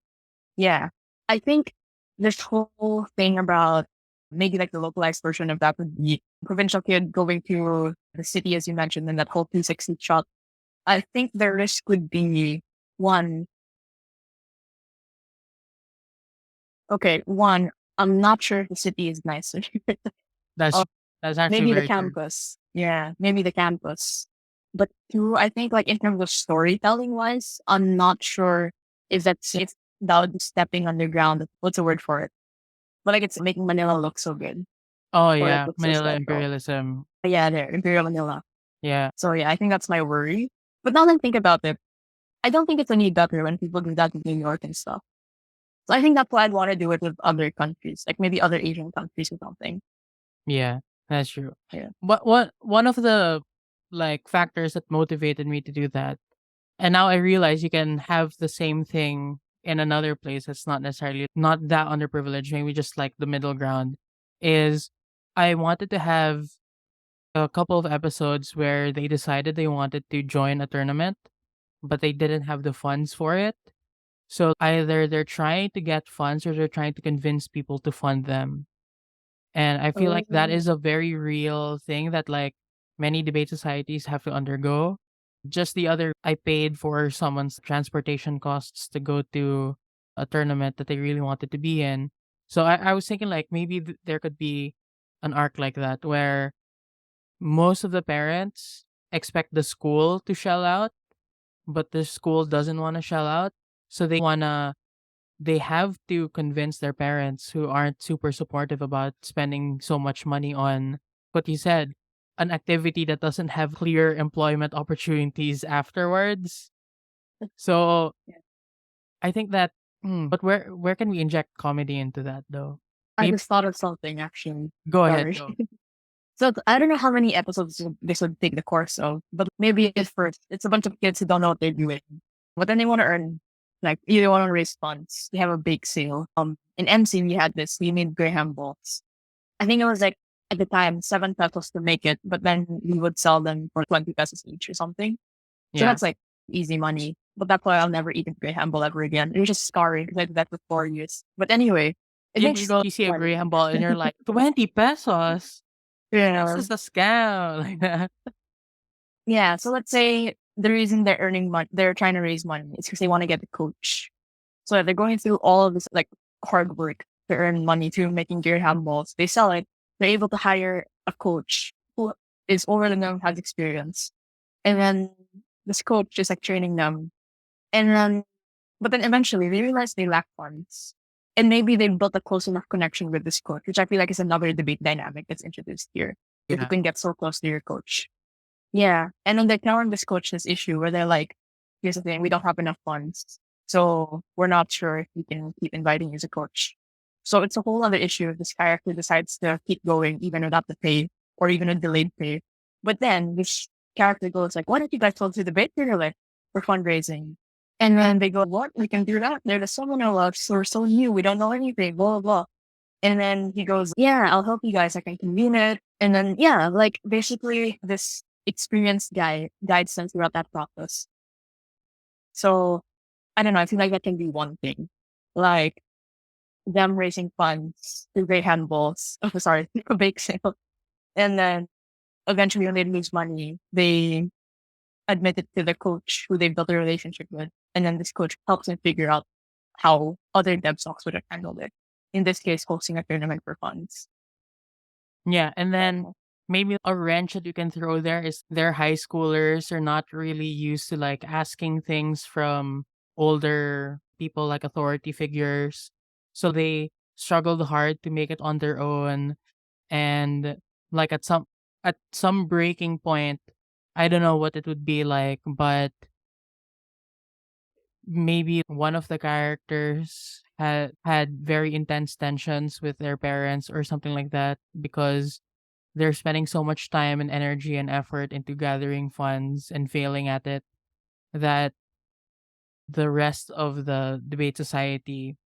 Yeah. I think this whole thing about maybe like the localized version of that would be provincial kid going to the city, as you mentioned, and that whole 360 shot. I think the risk would be one, one, I'm not sure if the city is nicer. That's uh, that's actually maybe the very true. campus. Yeah, maybe the campus. But two, I think like in terms of storytelling wise, I'm not sure if that's it. without stepping underground. What's the word for it? But like it's making Manila look so good, Oh or it yeah, looks so Manila special. imperialism. Yeah, there, Imperial Manila. Yeah, So yeah, I think that's my worry. But now that I think about it, I don't think it's any better when people do that in New York and stuff. So I think that's why I'd want to do it with other countries, like maybe other Asian countries or something. yeah, that's true. Yeah. What one of the like factors that motivated me to do that, and now I realize you can have the same thing in another place that's not necessarily not that underprivileged, maybe just like the middle ground, is I wanted to have a couple of episodes where they decided they wanted to join a tournament, but they didn't have the funds for it. So either they're trying to get funds or they're trying to convince people to fund them. And I feel like that Oh, is a very real thing that like many debate societies have to undergo. Just the other I paid for someone's transportation costs to go to a tournament that they really wanted to be in. So I was thinking like maybe there could be an arc like that where most of the parents expect the school to shell out, but the school doesn't want to shell out. So they have to convince their parents who aren't super supportive about spending so much money on what you said, an activity that doesn't have clear employment opportunities afterwards. So yeah. I think that, but where can we inject comedy into that though? I Maybe just thought of something actually. go ahead, Sorry. go. So I don't know how many episodes this would take the course of, but maybe at first it's a bunch of kids who don't know what they're doing, but then they want to earn, like either want to raise funds. They have a bake sale. In MC we had this. We made Graham balls. I think it was like at the time 7 pesos to make it, but then we would sell them for 20 pesos each or something. So Yeah. that's like easy money. But that's why I'll never eat a Graham ball ever again. It was just scarring because I did that for 4 years. But anyway, it You makes go, you see a money. Graham ball and you're like, 20 pesos? This Yeah. is a scam. Like that. Yeah. So let's say the reason they're earning money, they're trying to raise money is because they want to get the coach. So they're going through all of this like hard work to earn money through making gear handballs. They sell it. They're able to hire a coach who is older than them, has experience. And then this coach is like training them. And then, but then eventually they realize they lack funds. And maybe they built a close enough connection with this coach, which I feel like is another debate dynamic that's introduced here. If you Yeah. can get so close to your coach. Yeah. And then they're telling this coach this issue where they're like, here's the thing, we don't have enough funds. So we're not sure if we can keep inviting you as a coach. So it's a whole other issue if this character decides to keep going even without the pay or even a delayed pay. But then this character goes like, why don't you guys go to the debate tournament for fundraising? And then they go, what? We can do that. They're the someone else. We're so new. We don't know anything, blah, blah, blah. And then he goes, yeah, I'll help you guys. I can convene it. And then, yeah, like basically this experienced guy guides them throughout that process. So I don't know. I feel like that can be one thing. Like them raising funds through great handballs. Oh, sorry, a bake sale. And then eventually when they lose money, they admit it to the coach who they've built a relationship with. And then this coach helps them figure out how other dev stocks would have handled it. In this case, hosting a tournament for funds. Yeah, and then So, maybe a wrench that you can throw there is they're high schoolers are not really used to like asking things from older people like authority figures. So they struggled hard to make it on their own and like at some breaking point, I don't know what it would be like, but maybe one of the characters had very intense tensions with their parents or something like that because they're spending so much time and energy and effort into gathering funds and failing at it that the rest of the debate society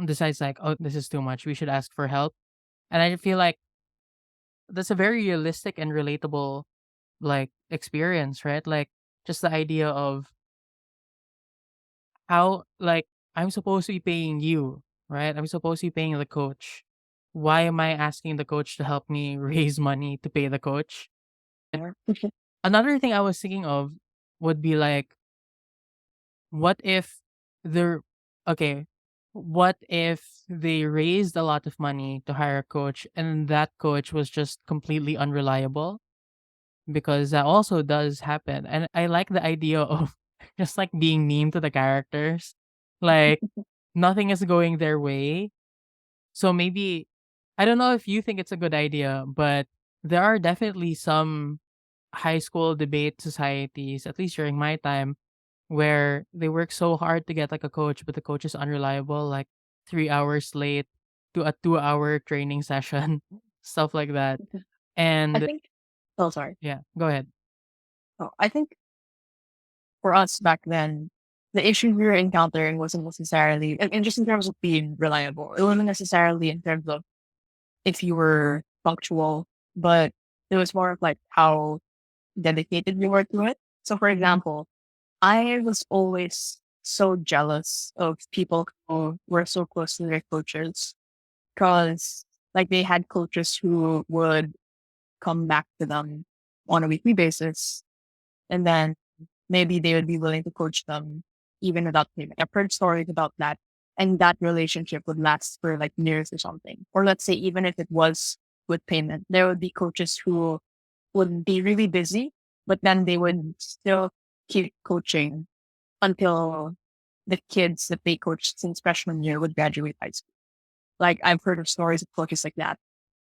decides like, oh, this is too much. We should ask for help. And I feel like that's a very realistic and relatable like experience, right? Like just the idea of how like I'm supposed to be paying you, right? I'm supposed to be paying the coach. Why am I asking the coach to help me raise money to pay the coach? yeah. Another thing I was thinking of would be like, what if they're okay, what if they raised a lot of money to hire a coach and that coach was just completely unreliable? Because that also does happen. And I like the idea of just like being mean to the characters. Like nothing is going their way. So maybe I don't know if you think it's a good idea, but there are definitely some high school debate societies, at least during my time, where they work so hard to get like a coach, but the coach is unreliable, like 3 hours late to a 2 hour training session, stuff like that. I And think oh, sorry. yeah, go ahead. Oh, I think for us back then, the issue we were encountering wasn't necessarily and just in terms of being reliable. It wasn't necessarily in terms of if you were punctual, but it was more of like how dedicated you were to it. So for example, I was always so jealous of people who were so close to their coaches because like they had coaches who would come back to them on a weekly basis and then maybe they would be willing to coach them even without payment. I've heard stories about that. And that relationship would last for like years or something. Or let's say, even if it was with payment, there would be coaches who would be really busy, but then they would still keep coaching until the kids that they coached since freshman year would graduate high school. Like I've heard of stories of coaches like that.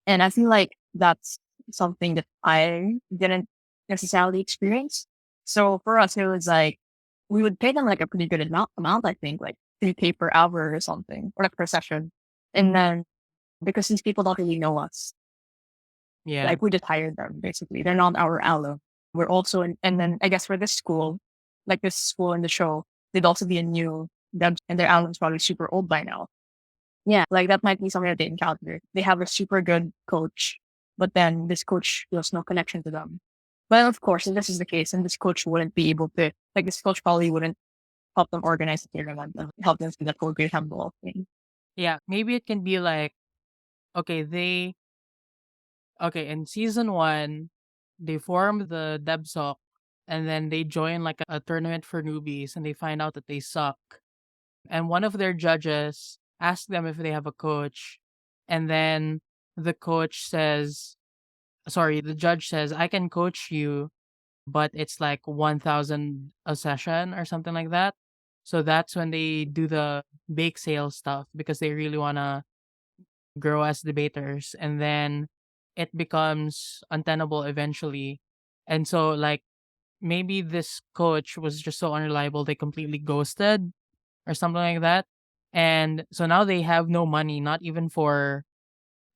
And I feel like that's something that I didn't necessarily experience. So for us, it was like we would pay them like a pretty good amount I think, like 3K per hour or something, or like per session. And then because these people don't really know us, Yeah. like we just hired them basically. They're not our alum. We're also in, and then I guess for this school, like this school in the show, they'd also be a new them and their alum's probably super old by now. Yeah, like that might be something that they encounter. They have a super good coach, but then this coach feels no connection to them. But of course, if this is the case, and this coach wouldn't be able to, like this coach probably wouldn't help them organize the tournament and help them see that whole great handball thing. Yeah. Maybe it can be like, okay, in season one, they form the Debsoc and then they join like a tournament for newbies and they find out that they suck. And one of their judges asks them if they have a coach. And then the coach says, sorry, the judge says, I can coach you, but it's like 1,000 a session or something like that. So that's when they do the bake sale stuff because they really want to grow as debaters. And then it becomes untenable eventually. And so, like, maybe this coach was just so unreliable, they completely ghosted or something like that. And so now they have no money, not even for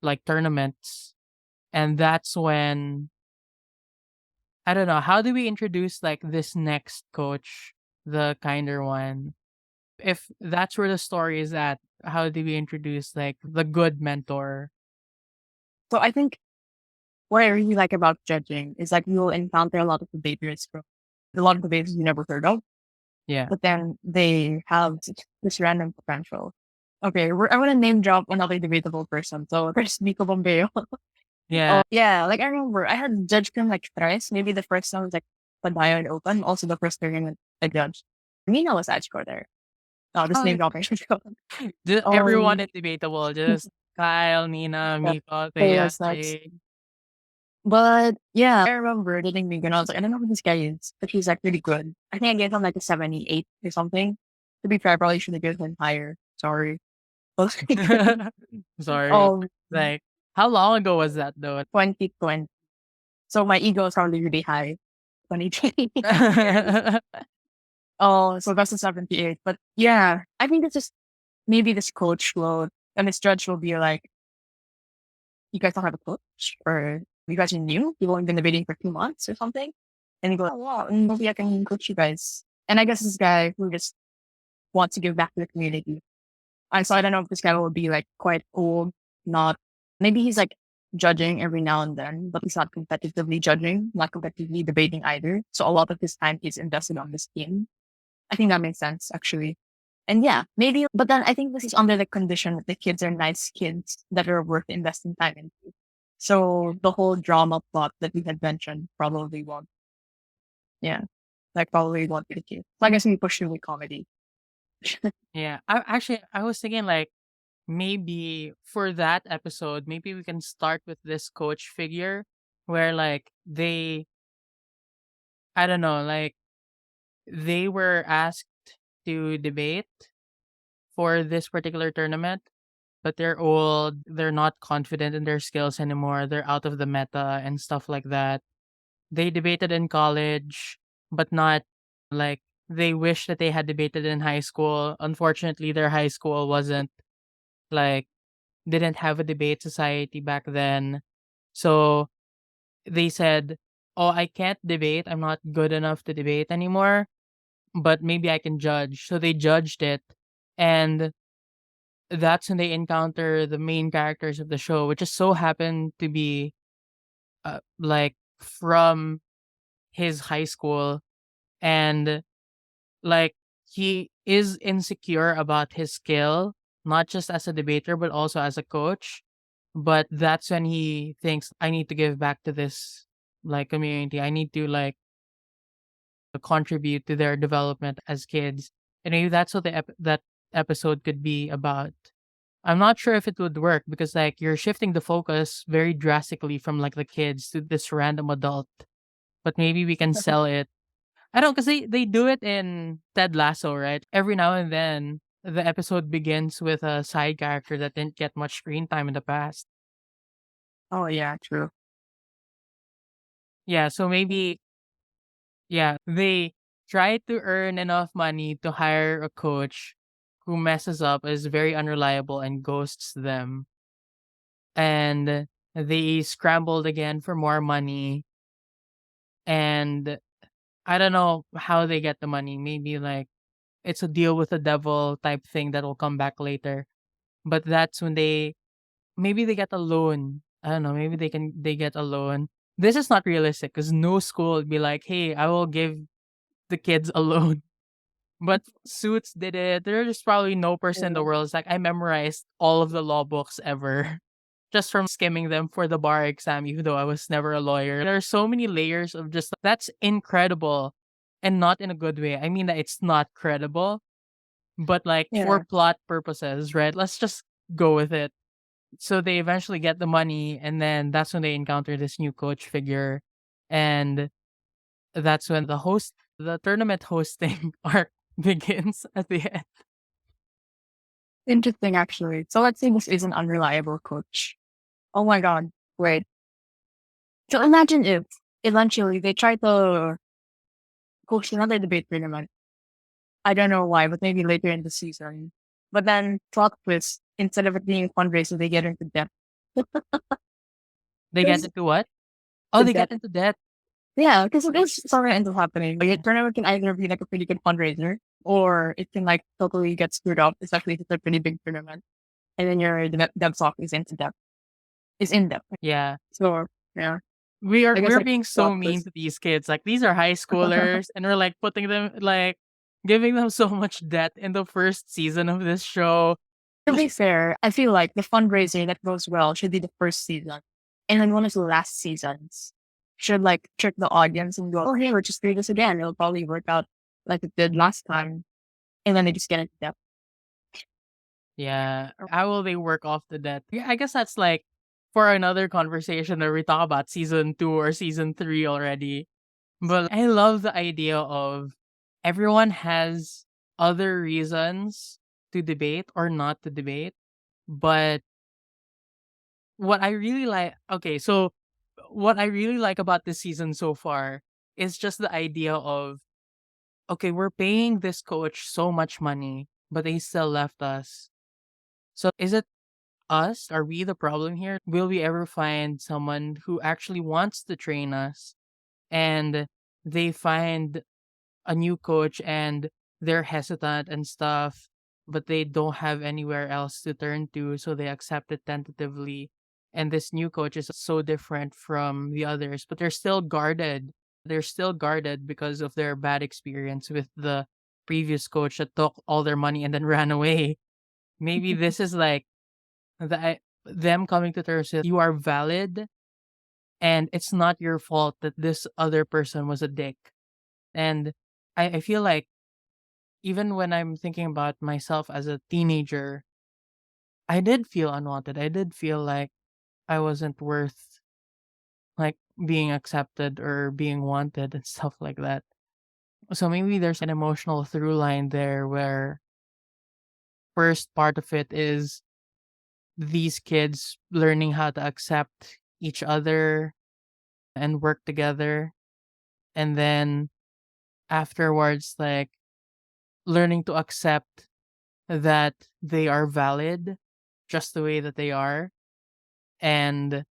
like tournaments. And that's when I don't know, how do we introduce like this next coach, the kinder one? If that's where the story is at, how do we introduce like the good mentor? So I think what I really like about judging is like you'll encounter a lot of debaters from a lot of debaters you never heard of, Yeah. but then they have this random potential. Okay, I want to name drop another debatable person. So there's Nico Bombeo. Yeah. Oh, yeah, like I remember I had judged him like thrice. Maybe the first time was like Padayo and Open, also the first tournament I judged. Mina was actually there. Oh, this Oh, name dropping should go. everyone Um, is debatable. Just Kyle, Nina, yeah, Miko, Thea, famous next. Jay. But yeah, I remember dating Megan. And I was like, I don't know who this guy is, but he's like really good. I think I gave him like a 78 or something. To be fair, I probably should have given him higher. Sorry. But like, Sorry. um, Like, how long ago was that though? 2020. So my ego is probably really high. 2020. Oh, so that's a 78. But yeah, I think it's just maybe this coach will, and this judge will be like, you guys don't have a coach? Or you guys are new? You've only been debating for 2 months or something? And you go, oh, wow, maybe I can coach you guys. And I guess this guy who just wants to give back to the community. So I don't know if this guy will be like quite old, not, maybe he's like judging every now and then, but he's not competitively judging, not competitively debating either. So a lot of his time he's invested on this team. I think that makes sense, actually. And yeah, maybe, but then I think this is under the condition that the kids are nice kids that are worth investing time into. So the whole drama plot that we had mentioned probably won't, yeah, like probably won't be the case. So I guess we push through with comedy. Yeah. I was thinking like maybe for that episode, maybe we can start with this coach figure where like I don't know, like they were asked to debate for this particular tournament, but they're old, they're not confident in their skills anymore, they're out of the meta and stuff like that. They debated in college, but not like they wish that they had debated in high school. Unfortunately, their high school wasn't like didn't have a debate society back then. So they said, "Oh, I can't debate. I'm not good enough to debate anymore, but maybe I can judge." So they judged it, and that's when they encounter the main characters of the show, which just so happened to be like from his high school, and like he is insecure about his skill, not just as a debater but also as a coach. But that's when he thinks, I need to give back to this like community. I need to like contribute to their development as kids. And maybe that's what that episode could be about. I'm not sure if it would work because like you're shifting the focus very drastically from like the kids to this random adult. But maybe we can sell it. I don't, because they do it in Ted Lasso, right? Every now and then the episode begins with a side character that didn't get much screen time in the past. Oh yeah, true. Yeah, so maybe yeah, they try to earn enough money to hire a coach who messes up, is very unreliable, and ghosts them. And they scrambled again for more money. And I don't know how they get the money. Maybe like it's a deal with the devil type thing that will come back later. But that's when maybe they get a loan. I don't know. Maybe they get a loan. This is not realistic because no school would be like, "Hey, I will give the kids a loan." But Suits did it. There's probably no person in the Yeah. world. It's like I memorized all of the law books ever just from skimming them for the bar exam, even though I was never a lawyer. There are so many layers of just that's incredible and not in a good way. I mean that it's not credible, but like for Yeah. plot purposes, right? Let's just go with it. So they eventually get the money, and then that's when they encounter this new coach figure. And that's when the tournament hosting arc begins at the end. Interesting, actually. So let's say this is an unreliable coach. Oh my God. Wait. So imagine if eventually they try to host another debate tournament. I don't know why, but maybe later in the season. But then plot twist, instead of it being a fundraiser, they get into debt. They get There's into what? Oh, the they debt. get into debt. Yeah, because this something ends up happening. Like, a tournament can either be like a pretty good fundraiser, or it can like totally get screwed up, especially if it's a pretty big tournament. And then your dev stock is into debt. Is in debt. Yeah. So yeah, I guess We're like being plot so mean twist. to these kids. Like these are high schoolers and we're like putting them like giving them so much debt in the first season of this show. To be fair, I feel like the fundraiser that goes well should be the first season. And then one of the last seasons should like trick the audience and go, oh, hey, let's just do this again. It'll probably work out like it did last time. And then they just get into depth. Yeah. How will they work off the debt? Yeah, I guess that's like for another conversation where we talk about season 2 or season 3 already. But I love the idea of everyone has other reasons to debate or not to debate. But what I really like, okay, so what I really like about this season so far is just the idea of, okay, we're paying this coach so much money, but they still left us. So is it us? Are we the problem here? Will we ever find someone who actually wants to train us and they find a new coach and they're hesitant and stuff, but they don't have anywhere else to turn to, so they accept it tentatively. And this new coach is so different from the others, but they're still guarded. They're still guarded because of their bad experience with the previous coach that took all their money and then ran away. Maybe this is like them coming to terms with you are valid and it's not your fault that this other person was a dick. And I feel like even when I'm thinking about myself as a teenager, I did feel unwanted. I did feel like I wasn't worth like being accepted or being wanted and stuff like that. So maybe there's an emotional through line there where first part of it is these kids learning how to accept each other and work together. And then afterwards, like learning to accept that they are valid just the way that they are. And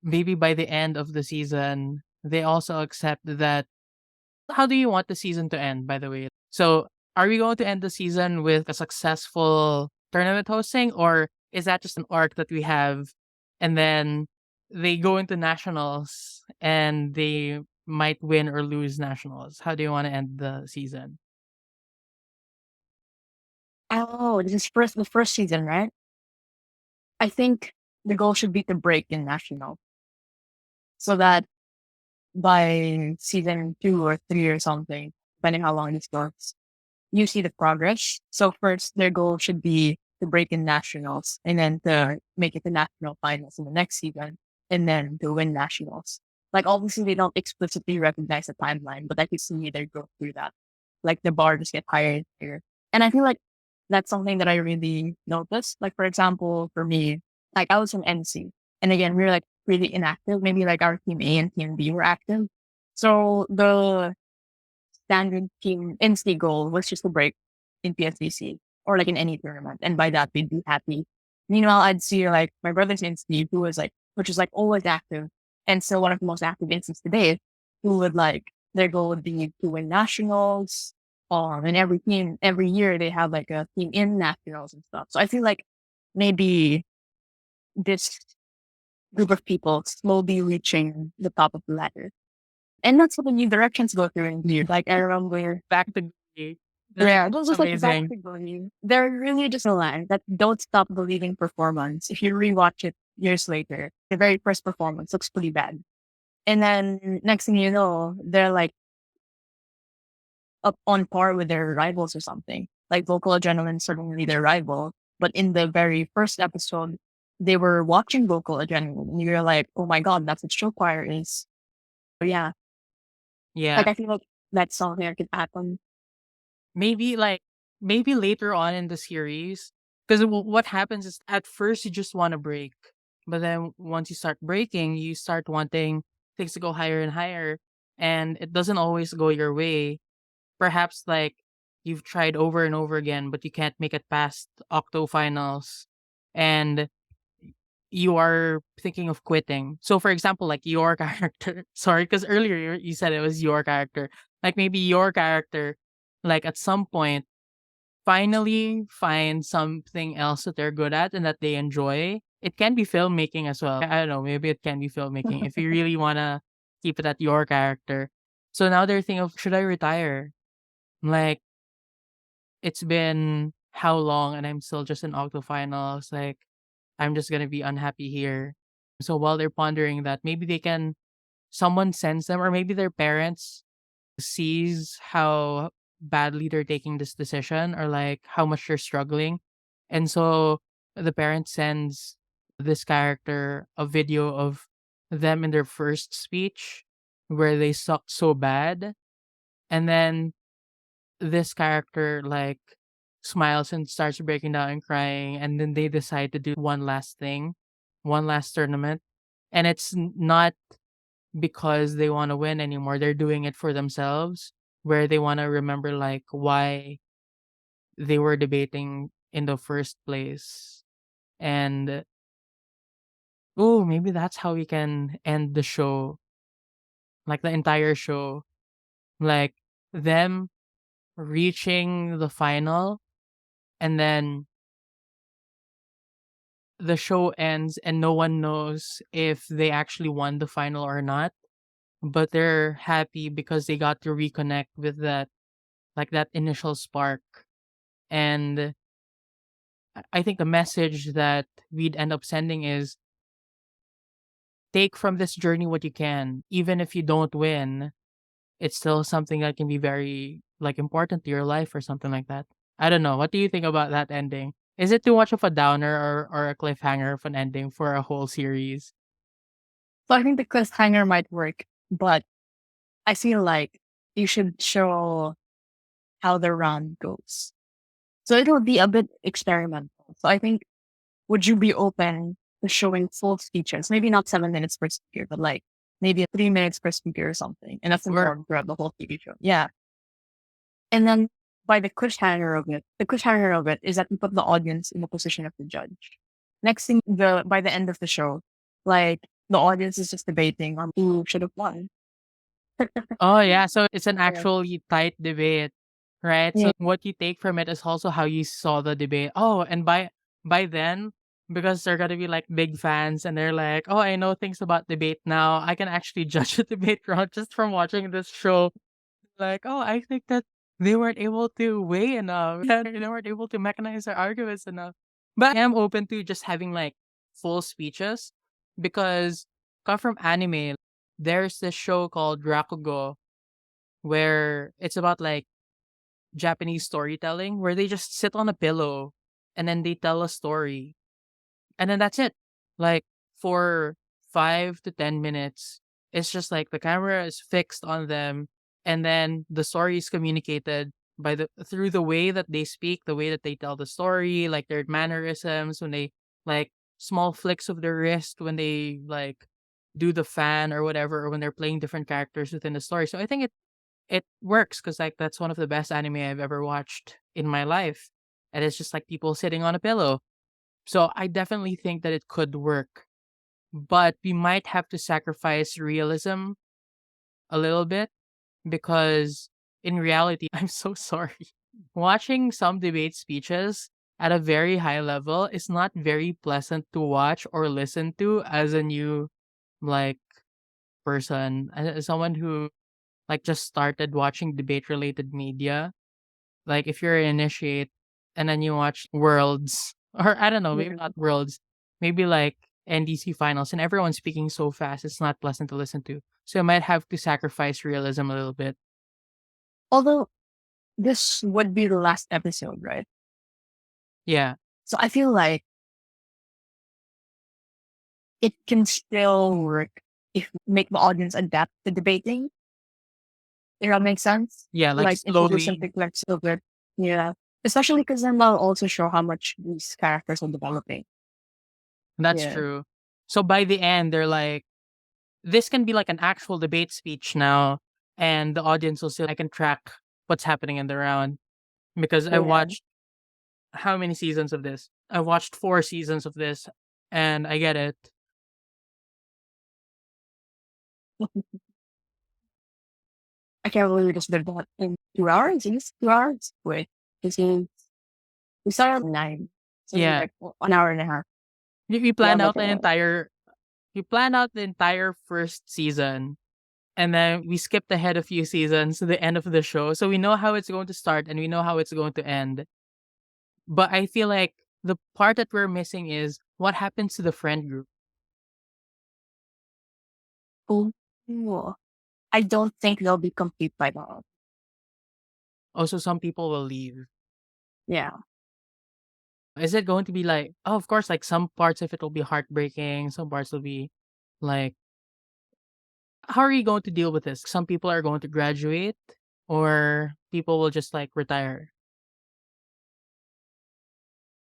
maybe by the end of the season, they also accept that. How do you want the season to end, by the way? So, are we going to end the season with a successful tournament hosting, or is that just an arc that we have and then they go into nationals and they might win or lose nationals? How do you want to end the season? Oh, this is the first season, right? I think the goal should be to break in national so that by season 2 or 3 or something, depending how long this goes, you see the progress. So first, their goal should be to break in nationals and then to make it to national finals in the next season and then to win nationals. Like obviously they don't explicitly recognize the timeline, but I can see their growth through that. Like the bar just get higher and higher. And I feel like that's something that I really noticed. Like for example, for me, like I was in NC and again, we were like really inactive. Maybe like our team A and team B were active. So the standard team NC goal was just to break in PSDC or like in any tournament. And by that, we'd be happy. Meanwhile, I'd see like my brother's NC who was like, which is like always active and still one of the most active NCs today, who would like, their goal would be to win nationals. And every team, every year they have like a team in nationals and stuff. So I feel like maybe this group of people slowly reaching the top of the ladder. And that's what the new directions go through in here. Like I remember Back to Glee. That's yeah, those just like amazing. exactly believe. They're really just a line that don't stop believing performance. If you rewatch it years later, the very first performance looks pretty bad. And then next thing you know, they're like up on par with their rivals or something. Like vocal adrenaline certainly their rival. But in the very first episode, they were watching vocal adrenaline and you're like, oh my god, that's what show choir is. So yeah. Yeah. Like I feel like that's something that could happen. Maybe like maybe later on in the series, because what happens is at first you just want to break, but then once you start breaking, you start wanting things to go higher and higher, and it doesn't always go your way. Perhaps like you've tried over and over again, but you can't make it past octo finals, and you are thinking of quitting. So, for example, like your character, sorry, because earlier you said it was your character. Like maybe your character, like at some point finally find something else that they're good at and that they enjoy. It can be filmmaking as well. I don't know, maybe it can be filmmaking if you really wanna keep it at your character. So now they're thinking of should I retire? Like it's been how long and I'm still just in octo finals. Like I'm just gonna be unhappy here. So while they're pondering that, maybe they can someone sends them or maybe their parents sees how badly they're taking this decision or like how much they're struggling. And so the parent sends this character a video of them in their first speech where they sucked so bad. And then this character like smiles and starts breaking down and crying. And then they decide to do one last thing, one last tournament. And it's not because they want to win anymore. They're doing it for themselves, where they want to remember like why they were debating in the first place. And oh, maybe that's how we can end the show, like the entire show, like them reaching the final, and then the show ends, and no one knows if they actually won the final or not. But they're happy because they got to reconnect with that, like that initial spark. And I think the message that we'd end up sending is take from this journey what you can. Even if you don't win, it's still something that can be very like important to your life or something like that. I don't know. What do you think about that ending? Is it too much of a downer or a cliffhanger of an ending for a whole series? So I think the cliffhanger might work, but I feel like you should show how the run goes. So it will be a bit experimental. So I think, would you be open to showing full speeches? Maybe not 7 minutes per speaker, but like maybe 3 minutes per speaker or something. And that's Or more throughout the whole TV show. Yeah. And then by the cliffhanger of it is that you put the audience in the position of the judge. Next thing, by the end of the show, like the audience is just debating on who should have won. oh yeah, so it's an Yeah. actually tight debate, right? So Yeah. what you take from it is also how you saw the debate. Oh, and by then, because they're gonna be like big fans and they're like, oh, I know things about debate now. I can actually judge a debate round just from watching this show. Like, oh, I think that they weren't able to weigh enough. They weren't able to mechanize their arguments enough. But I am open to just having like full speeches because come from anime. There's this show called Rakugo where it's about like Japanese storytelling where they just sit on a pillow and then they tell a story and then that's it. Like for 5 to 10 minutes, it's just like the camera is fixed on them and then the story is communicated by the through the way that they speak, the way that they tell the story, like their mannerisms when they like small flicks of their wrist when they like do the fan or whatever or when they're playing different characters within the story. So I think it works because like that's one of the best anime I've ever watched in my life. And it's just like people sitting on a pillow. So I definitely think that it could work, but we might have to sacrifice realism a little bit because in reality, I'm so sorry. Watching some debate speeches at a very high level is not very pleasant to watch or listen to as a new like person, as someone who like just started watching debate related media. Like if you're an initiate and then you watch Worlds or I don't know, maybe Yeah. not Worlds, maybe like NDC finals and everyone's speaking so fast, it's not pleasant to listen to. So you might have to sacrifice realism a little bit. Although this would be the last episode, right? Yeah. So I feel like it can still work if make the audience adapt to debating. If that makes sense. Yeah, like Like introduce slowly. something flexible. Yeah. Especially because then they'll also show how much these characters are developing. That's Yeah. true. So by the end, they're like, this can be like an actual debate speech now, and the audience will still I can track what's happening in the round because I Yeah. watched how many seasons of this? I watched 4 seasons of this, and I get it. I can't believe we just did that in 2 hours. Yes, 2 hours. Wait, this is we started at 9, so we're Yeah, like 1 hour and a half. we Yeah, planned like out the entire first season, and then we skipped ahead a few seasons to the end of the show, so we know how it's going to start and we know how it's going to end. But I feel like the part that we're missing is what happens to the friend group. oh, cool. I don't think they'll be complete by now. Also, some people will leave. Yeah. Is it going to be like, oh, of course, like some parts of it will be heartbreaking, some parts will be like, how are you going to deal with this? Some people are going to graduate, or people will just like retire.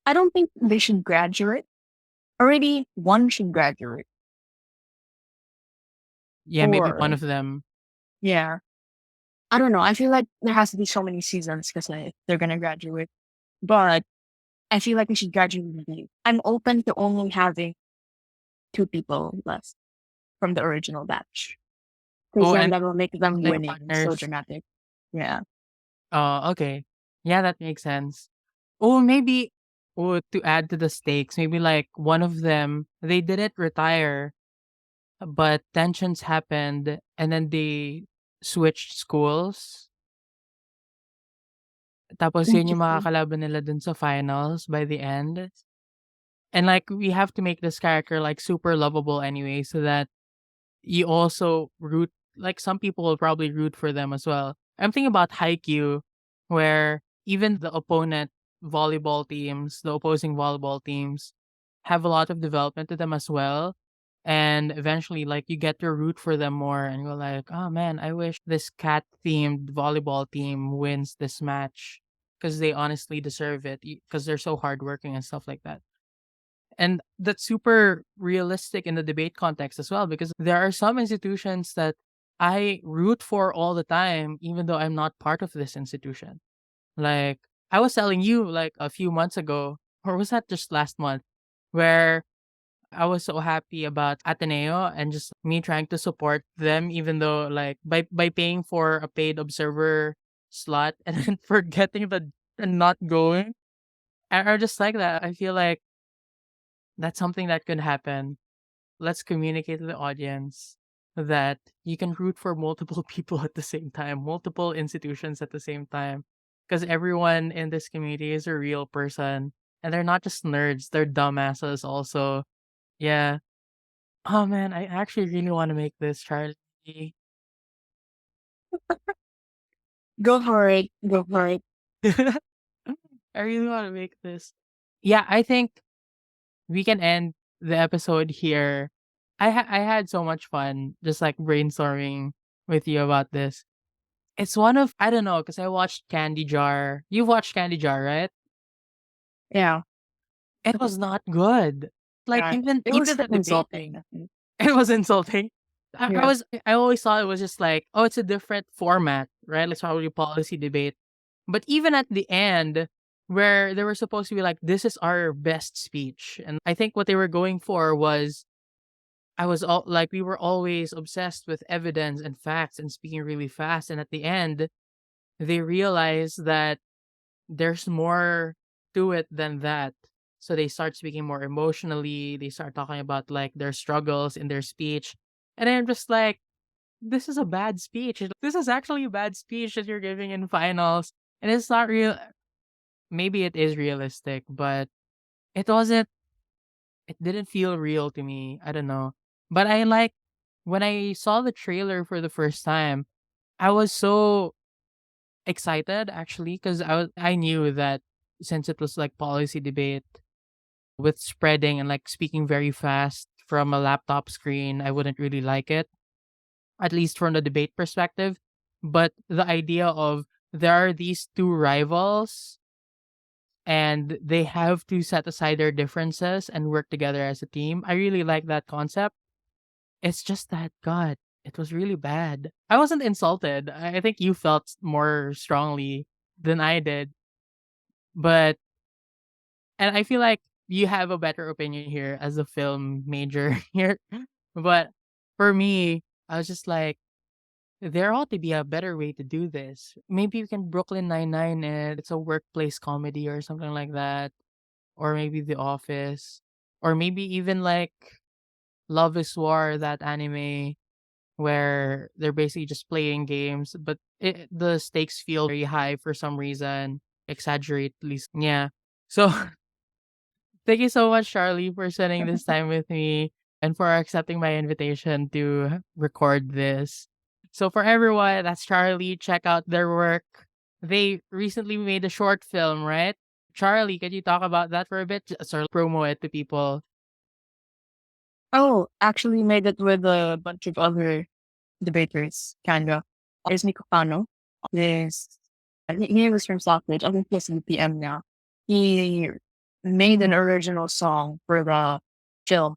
I don't think they should graduate. Already one should graduate. Yeah, maybe one Or of them. yeah. I don't know. I feel like there has to be so many seasons because they're gonna graduate. But I feel like we should gradually. I'm open to only having two people left from the original batch. Because Oh, then and that will make them like winning so partners. dramatic. Yeah. Oh, okay. Yeah, that makes sense. Or maybe, or to add to the stakes, maybe like one of them, they didn't retire, but tensions happened, and then they switched schools. Tapos yun yung Interesting. makakalaban nila dun sa finals by the end. And like we have to make this character like super lovable anyway, so that you also root like some people will probably root for them as well. I'm thinking about Haikyuu, where even the opponent volleyball teams, the opposing volleyball teams, have a lot of development to them as well. And eventually, like you get to root for them more, and you're like, oh man, I wish this cat themed volleyball team wins this match. because they honestly deserve it because they're so hardworking and stuff like that. And that's super realistic in the debate context as well, because there are some institutions that I root for all the time, even though I'm not part of this institution. Like, I was telling you like a few months ago, or was that just last month, where I was so happy about Ateneo and just me trying to support them, even though like by paying for a paid observer slot and then forgetting the and not going. I just like that. I feel like that's something that could happen. Let's communicate to the audience that you can root for multiple people at the same time, multiple institutions at the same time. Because everyone in this community is a real person. And they're not just nerds, they're dumbasses also. Yeah. Oh man, I actually really want to make this, Charlie. Go for it. Go for it. I really want to make this. Yeah, I think we can end the episode here. I had so much fun just like brainstorming with you about this. It's one of I don't know because I watched Candy Jar. You watched Candy Jar, right? Yeah. It was not good. Like Yeah. even It was even the kind of insulting. debating, it was insulting. Yeah. I always thought it was just like, oh, it's a different format, right? It's probably policy debate. But even at the end, where they were supposed to be like, this is our best speech. And I think what they were going for was I was all like we were always obsessed with evidence and facts and speaking really fast. And at the end, they realized that there's more to it than that. So they start speaking more emotionally. They start talking about like their struggles in their speech. And I'm just like, this is a bad speech. This is actually a bad speech that you're giving in finals. And it's not real. Maybe it is realistic, but it wasn't, it didn't feel real to me. I don't know. But I like when I saw the trailer for the first time, I was so excited actually because I knew that since it was like policy debate with spreading and like speaking very fast from a laptop screen, I wouldn't really like it, at least from the debate perspective. But the idea of there are these two rivals and they have to set aside their differences and work together as a team. I really like that concept. It's just that God, it was really bad. I wasn't insulted. I think you felt more strongly than I did. But and I feel like you have a better opinion here as a film major here. But for me, I was just like, there ought to be a better way to do this. Maybe we can Brooklyn Nine-Nine it. It's a workplace comedy or something like that. Or maybe The Office. Or maybe even like Love is War, that anime where they're basically just playing games, but the stakes feel very high for some reason, exaggeratedly. Yeah. So thank you so much, Charlie, for spending this time with me and for accepting my invitation to record this. So for everyone, that's Charlie. Check out their work. They recently made a short film, right? Charlie, could you talk about that for a bit? Or promo it to people. Oh, actually made it with a bunch of other debaters, kinda. There's Nico Cano. There's he was from Stockbridge. I think he's in PM now. He made an original song for the film.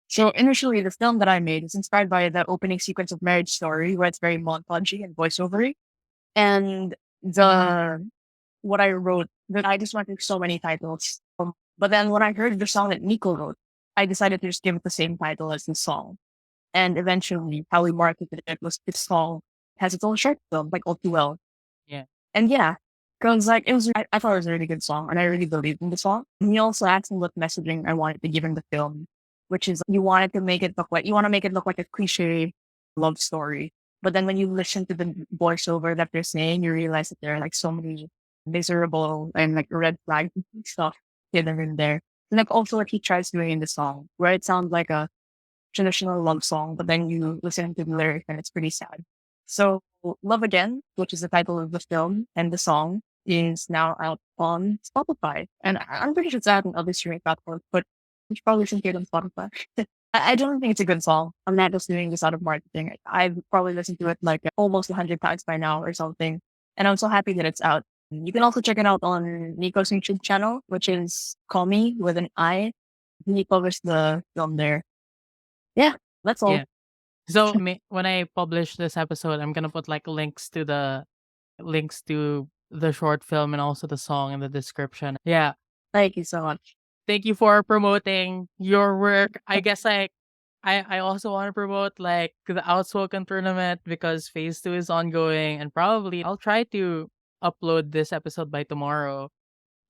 So initially, the film that I made is inspired by the opening sequence of Marriage Story, where it's very montagey and voiceovery. And the what I wrote, that I just wanted so many titles. But then when I heard the song that Nico wrote, I decided to just give it the same title as the song. And eventually, how we marketed it was this song has its own short film, like All Too Well. Yeah. And yeah, because like it was, I thought it was a really good song, and I really believed in the song. And he also asked me what messaging I wanted to give in the film, which is you wanted to make it look like you want to make it look like a cliche love story. But then when you listen to the voiceover that they're saying, you realize that there are like so many miserable and like red flag stuff hidden in there. And like also what he tries doing in the song, where it sounds like a traditional love song, but then you listen to the lyric and it's pretty sad. So Love Again, which is the title of the film and the song, is now out on Spotify. And I'm pretty sure it's out on other streaming platforms, but you should probably listen to it on Spotify. I don't think it's a good song. I'm not just doing this out of marketing. I've probably listened to it like almost 100 times by now or something. And I'm so happy that it's out. You can also check it out on Nico's YouTube channel, which is Call Me with an I. He published the film there. Yeah, that's all. Yeah. So when I publish this episode, I'm gonna put like links to the short film and also the song in the description. Yeah. Thank you so much. Thank you for promoting your work. I guess like I also want to promote like the Outspoken tournament because phase two is ongoing and probably I'll try to upload this episode by tomorrow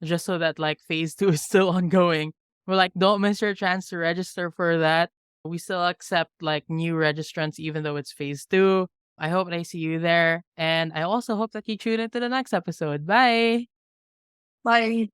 just so that like phase two is still ongoing. But like don't miss your chance to register for that. We still accept like new registrants even though it's phase two. I hope I see you there. And I also hope that you tune into the next episode. Bye. Bye.